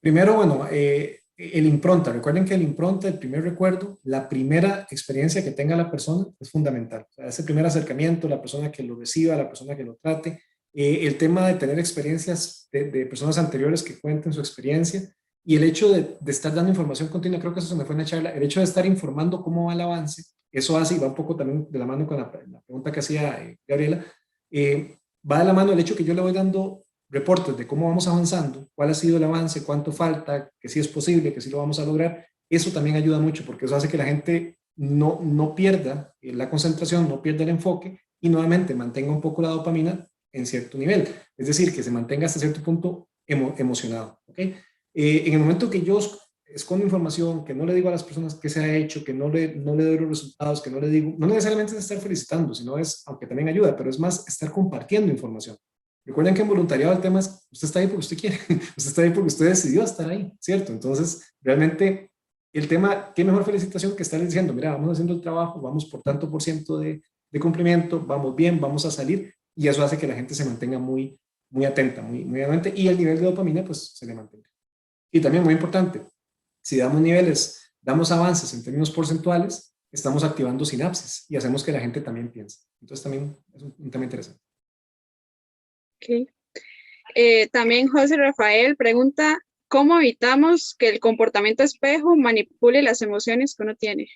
Primero, bueno, el impronta. Recuerden que el impronta, el primer recuerdo, la primera experiencia que tenga la persona es fundamental. O sea, ese primer acercamiento, la persona que lo reciba, la persona que lo trate, el tema de tener experiencias de personas anteriores que cuenten su experiencia y el hecho de estar dando información continua, creo que eso se me fue en la charla, el hecho de estar informando cómo va el avance, eso hace y va un poco también de la mano con la pregunta que hacía Gabriela, va de la mano el hecho que yo le voy dando reportes de cómo vamos avanzando, cuál ha sido el avance, cuánto falta, que sí es posible, que sí lo vamos a lograr. Eso también ayuda mucho porque eso hace que la gente no pierda la concentración, no pierda el enfoque y nuevamente mantenga un poco la dopamina en cierto nivel. Es decir, que se mantenga hasta cierto punto emocionado. ¿Okay? En el momento que yo escondo información, que no le digo a las personas qué se ha hecho, que no le doy los resultados, que no le digo, no necesariamente es estar felicitando, sino es, aunque también ayuda, pero es más estar compartiendo información. Recuerden que en voluntariado el tema es, usted está ahí porque usted quiere, usted está ahí porque usted decidió estar ahí, ¿cierto? Entonces, realmente, el tema, qué mejor felicitación que estar diciendo, mira, vamos haciendo el trabajo, vamos por tanto por ciento de cumplimiento, vamos bien, vamos a salir, y eso hace que la gente se mantenga muy atenta, muy atenta, y el nivel de dopamina, pues, se le mantenga. Y también, muy importante, si damos avances en términos porcentuales, estamos activando sinapsis y hacemos que la gente también piense. Entonces, también es un tema interesante. Okay. También José Rafael pregunta, ¿cómo evitamos que el comportamiento espejo manipule las emociones que uno tiene?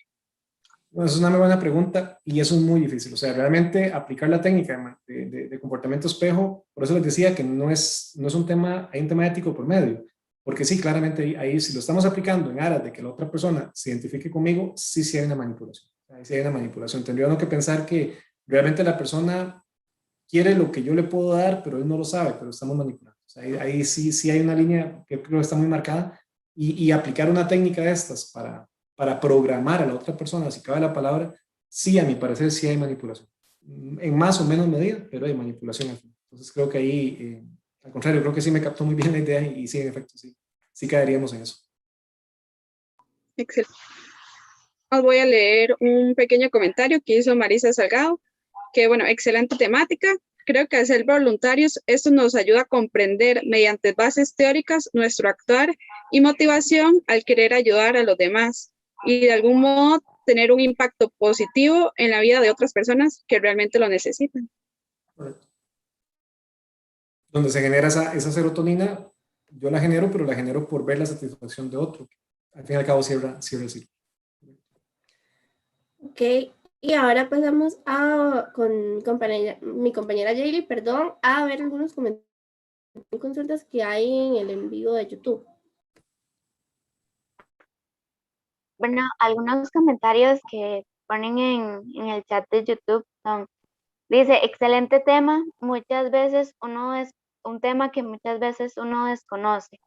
Bueno, esa es una muy buena pregunta y eso es muy difícil. O sea, realmente aplicar la técnica de comportamiento espejo, por eso les decía que no es un tema, hay un tema ético por medio. Porque sí, claramente ahí si lo estamos aplicando en aras de que la otra persona se identifique conmigo, sí hay una manipulación. Ahí sí hay una manipulación. Tendría uno que pensar que realmente la persona quiere lo que yo le puedo dar, pero él no lo sabe, pero estamos manipulando. O sea, ahí sí hay una línea que creo que está muy marcada y aplicar una técnica de estas para programar a la otra persona, si cabe la palabra, sí, a mi parecer, sí hay manipulación. En más o menos medida, pero hay manipulación al final. Entonces creo que ahí, al contrario, creo que sí me captó muy bien la idea y sí, en efecto, sí caeríamos en eso. Excelente. Os voy a leer un pequeño comentario que hizo Marisa Salgado, que bueno, excelente temática. Creo que al ser voluntarios, esto nos ayuda a comprender mediante bases teóricas nuestro actuar y motivación al querer ayudar a los demás y de algún modo tener un impacto positivo en la vida de otras personas que realmente lo necesitan. Correcto. Donde se genera esa serotonina, yo la genero, pero la genero por ver la satisfacción de otro. Al fin y al cabo cierra el ciclo. Ok, Y ahora pasamos con mi compañera Jaylee, perdón, a ver algunos comentarios y consultas que hay en el en vivo de YouTube. Bueno, algunos comentarios que ponen en el chat de YouTube son, dice, excelente tema, muchas veces uno es un tema que muchas veces uno desconoce.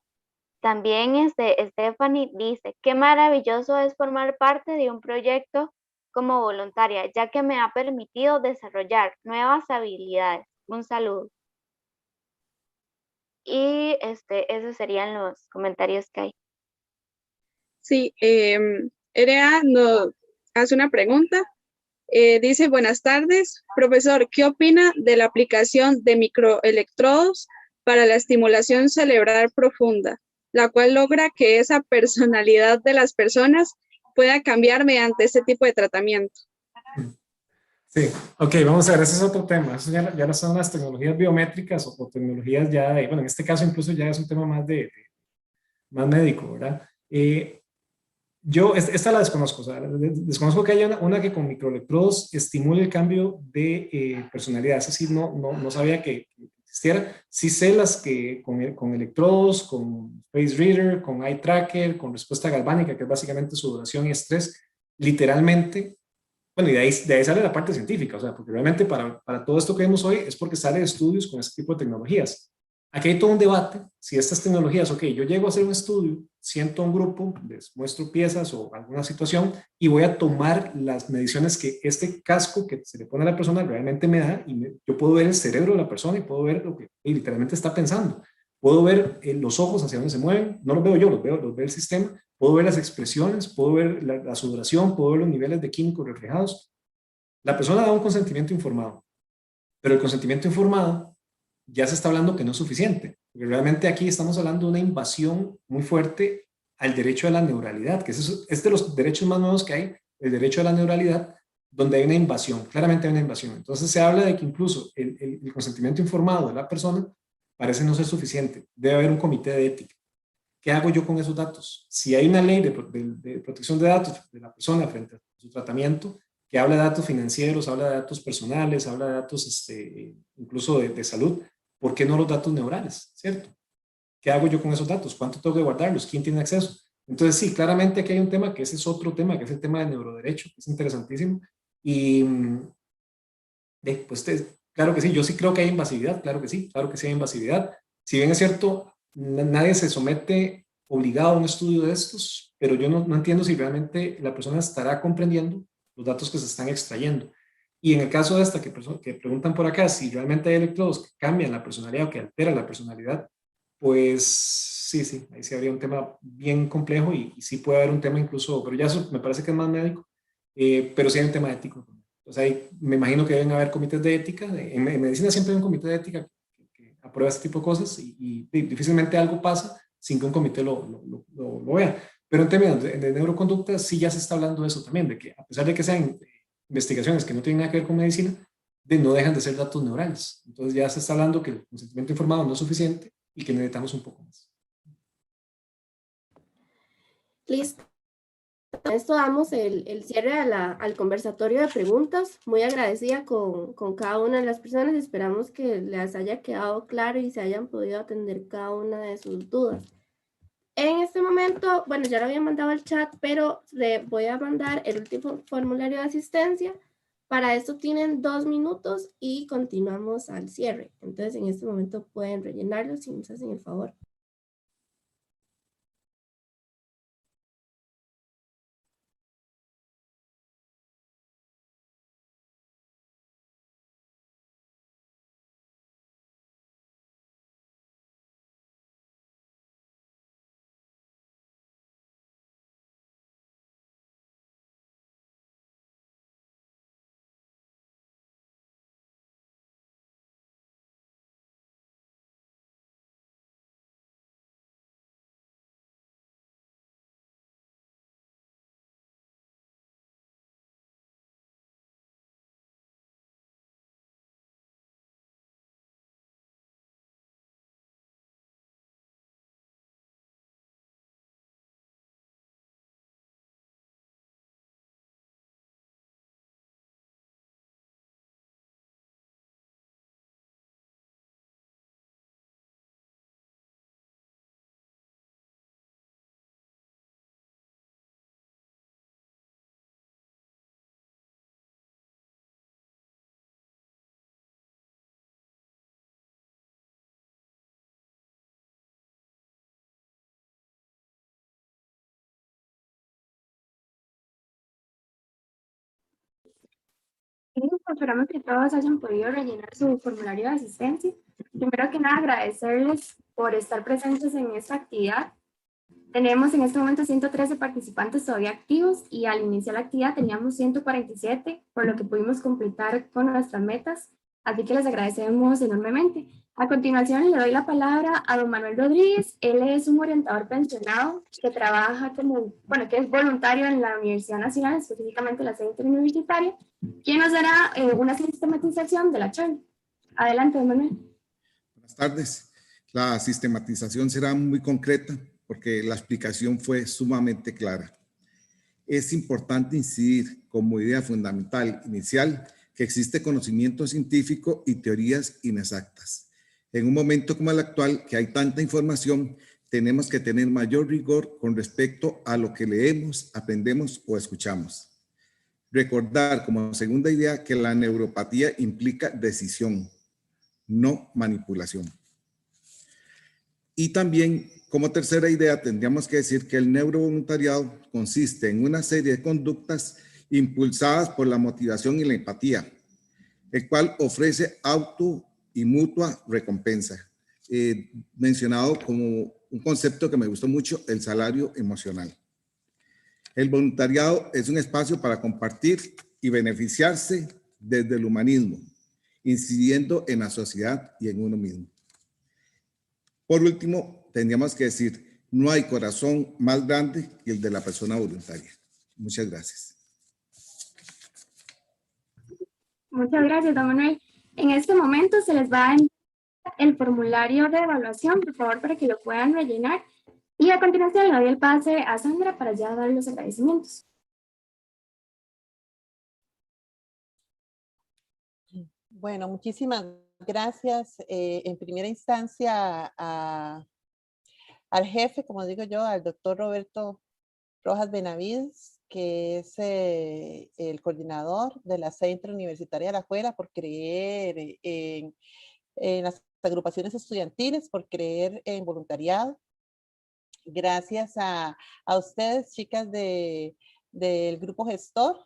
También Stephanie dice, qué maravilloso es formar parte de un proyecto como voluntaria, ya que me ha permitido desarrollar nuevas habilidades. Un saludo. Y esos serían los comentarios que hay. Sí, Erea nos hace una pregunta. Dice, buenas tardes, profesor, ¿qué opina de la aplicación de microelectrodos para la estimulación cerebral profunda, la cual logra que esa personalidad de las personas pueda cambiar mediante este tipo de tratamiento? Sí, ok, vamos a ver, ese es otro tema. Eso ya no son las tecnologías biométricas o tecnologías ya de, bueno, en este caso incluso ya es un tema más más médico, ¿verdad? Esta la desconozco, o sea, desconozco que haya una que con microelectrodos estimule el cambio de personalidad. Es decir, no sabía que existiera. Sí sé las que con electrodos, con Face Reader, con Eye Tracker, con respuesta galvánica, que es básicamente sudoración y estrés, literalmente. Bueno, y de ahí sale la parte científica, o sea, porque realmente para todo esto que vemos hoy es porque sale de estudios con este tipo de tecnologías. Aquí hay todo un debate, si estas tecnologías, ok, yo llego a hacer un estudio, siento un grupo, les muestro piezas o alguna situación y voy a tomar las mediciones que este casco que se le pone a la persona realmente me da y yo puedo ver el cerebro de la persona y puedo ver lo que literalmente está pensando. Puedo ver los ojos hacia dónde se mueven, no los veo yo, los ve el sistema, puedo ver las expresiones, puedo ver la sudoración, puedo ver los niveles de químicos reflejados. La persona da un consentimiento informado, pero el consentimiento informado ya se está hablando que no es suficiente, porque realmente aquí estamos hablando de una invasión muy fuerte al derecho a la neuralidad, que es de los derechos más nuevos que hay, el derecho a la neuralidad, donde hay una invasión, claramente hay una invasión. Entonces se habla de que incluso el consentimiento informado de la persona parece no ser suficiente, debe haber un comité de ética. ¿Qué hago yo con esos datos? Si hay una ley de protección de datos de la persona frente a su tratamiento, que habla de datos financieros, habla de datos personales, habla de datos incluso de salud, ¿por qué no los datos neurales? ¿Cierto? ¿Qué hago yo con esos datos? ¿Cuánto tengo que guardarlos? ¿Quién tiene acceso? Entonces, sí, claramente aquí hay un tema que ese es otro tema, que es el tema del neuroderecho, que es interesantísimo. Y, pues, claro que sí, yo sí creo que hay invasividad, claro que sí hay invasividad. Si bien es cierto, nadie se somete obligado a un estudio de estos, pero yo no entiendo si realmente la persona estará comprendiendo los datos que se están extrayendo. Y en el caso de esta que preguntan por acá, si realmente hay electrodos que cambian la personalidad o que alteran la personalidad, pues sí, ahí sí habría un tema bien complejo y sí puede haber un tema incluso, pero ya eso me parece que es más médico, pero sí hay un tema ético. O sea, me imagino que deben haber comités de ética. En medicina siempre hay un comité de ética que aprueba este tipo de cosas y difícilmente algo pasa sin que un comité lo vea. Pero en términos de neuroconducta sí ya se está hablando de eso también, de que a pesar de que sean investigaciones que no tienen nada que ver con medicina, no dejan de ser datos neurales. Entonces ya se está hablando que el consentimiento informado no es suficiente y que necesitamos un poco más. Listo. Con esto damos el cierre al conversatorio de preguntas. Muy agradecida con cada una de las personas. Esperamos que les haya quedado claro y se hayan podido atender cada una de sus dudas. En este momento, bueno, ya lo había mandado al chat, pero le voy a mandar el último formulario de asistencia. Para esto tienen 2 minutos y continuamos al cierre. Entonces, en este momento pueden rellenarlo si nos hacen el favor. Y esperamos que todos hayan podido rellenar su formulario de asistencia. Primero que nada, agradecerles por estar presentes en esta actividad. Tenemos en este momento 113 participantes todavía activos y al iniciar la actividad teníamos 147, por lo que pudimos completar con nuestras metas. Así que les agradecemos enormemente. A continuación le doy la palabra a don Manuel Rodríguez. Él es un orientador pensionado que trabaja como, bueno, que es voluntario en la Universidad Nacional, específicamente la sede interuniversitaria, quien nos dará una sistematización de la charla. Adelante, don Manuel. Buenas tardes. La sistematización será muy concreta porque la explicación fue sumamente clara. Es importante incidir como idea fundamental inicial que existe conocimiento científico y teorías inexactas. En un momento como el actual, que hay tanta información, tenemos que tener mayor rigor con respecto a lo que leemos, aprendemos o escuchamos. Recordar como segunda idea que la neuropatía implica decisión, no manipulación. Y también, como tercera idea, tendríamos que decir que el neurovoluntariado consiste en una serie de conductas impulsadas por la motivación y la empatía, el cual ofrece auto y mutua recompensa, mencionado como un concepto que me gustó mucho, el salario emocional. El voluntariado es un espacio para compartir y beneficiarse desde el humanismo, incidiendo en la sociedad y en uno mismo. Por último, tendríamos que decir, no hay corazón más grande que el de la persona voluntaria. Muchas gracias. Muchas gracias, don Manuel. En este momento se les va a enviar el formulario de evaluación, por favor, para que lo puedan rellenar. Y a continuación le doy el pase a Sandra para ya dar los agradecimientos. Bueno, muchísimas gracias. En primera instancia al jefe, como digo yo, al doctor Roberto Rojas Benavides, que es el coordinador de la Centro Universitaria de Alajuela, por creer en las agrupaciones estudiantiles, por creer en voluntariado. Gracias a ustedes, chicas del grupo gestor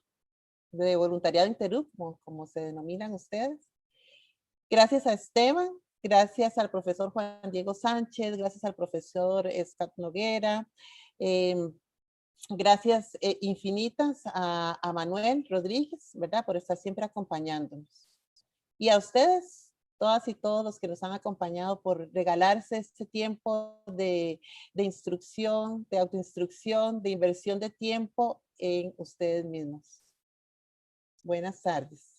de voluntariado Interub, como se denominan ustedes. Gracias a Esteban, gracias al profesor Juan Diego Sánchez, gracias al profesor Scott Noguera, gracias infinitas a Manuel Rodríguez, ¿verdad? Por estar siempre acompañándonos. Y a ustedes, todas y todos los que nos han acompañado, por regalarse este tiempo de instrucción, de autoinstrucción, de inversión de tiempo en ustedes mismos. Buenas tardes.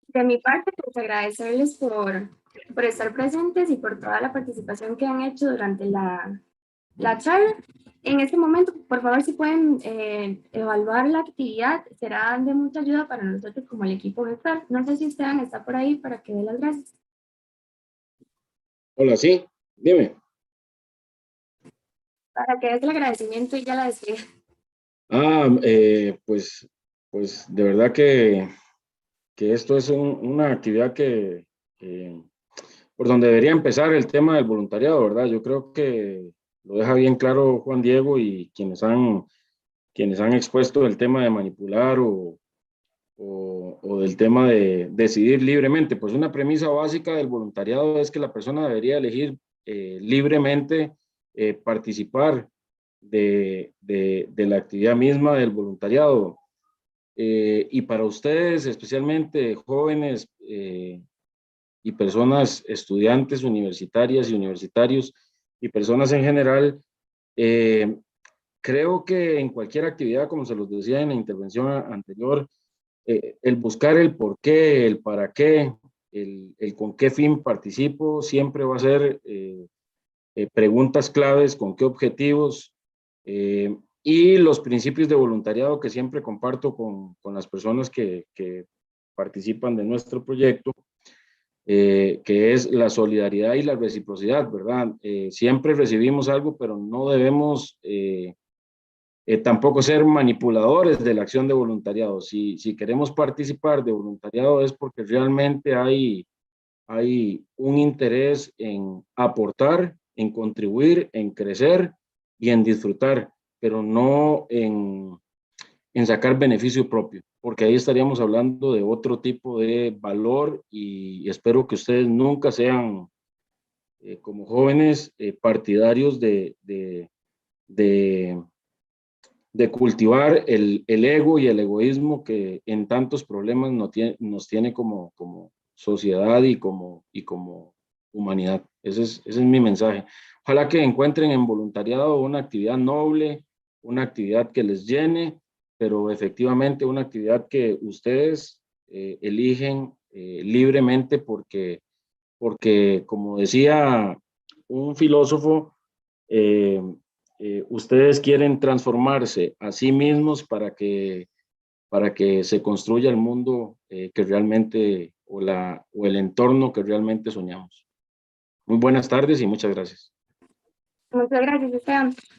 De mi parte, pues agradecerles por estar presentes y por toda la participación que han hecho durante la charla. En este momento, por favor, si pueden evaluar la actividad, será de mucha ayuda para nosotros como el equipo gestor. No sé si Esteban está por ahí para que dé las gracias. Hola, sí, dime. Para que des el agradecimiento y ya la despida. Pues de verdad que esto es una actividad que por donde debería empezar el tema del voluntariado, ¿verdad? Yo creo que lo deja bien claro Juan Diego y quienes han expuesto el tema de manipular o del tema de decidir libremente. Pues una premisa básica del voluntariado es que la persona debería elegir libremente participar de la actividad misma del voluntariado. Y para ustedes, especialmente jóvenes y personas, estudiantes universitarias y universitarios y personas en general, creo que en cualquier actividad, como se los decía en la intervención anterior, el buscar el por qué, el para qué, el con qué fin participo, siempre va a ser preguntas claves, con qué objetivos, y los principios de voluntariado que siempre comparto con las personas que participan de nuestro proyecto, que es la solidaridad y la reciprocidad, ¿verdad? Siempre recibimos algo, pero no debemos tampoco ser manipuladores de la acción de voluntariado. Si queremos participar de voluntariado es porque realmente hay un interés en aportar, en contribuir, en crecer y en disfrutar. pero no en sacar beneficio propio, porque ahí estaríamos hablando de otro tipo de valor y espero que ustedes nunca sean, como jóvenes, partidarios de cultivar el ego y el egoísmo que en tantos problemas nos tiene como sociedad y como humanidad. Ese es mi mensaje. Ojalá que encuentren en voluntariado una actividad noble, una actividad que les llene, pero efectivamente una actividad que ustedes eligen libremente porque, como decía un filósofo, ustedes quieren transformarse a sí mismos para que se construya el mundo que realmente, o el entorno que realmente soñamos. Muy buenas tardes y muchas gracias. Muchas gracias, Esteban.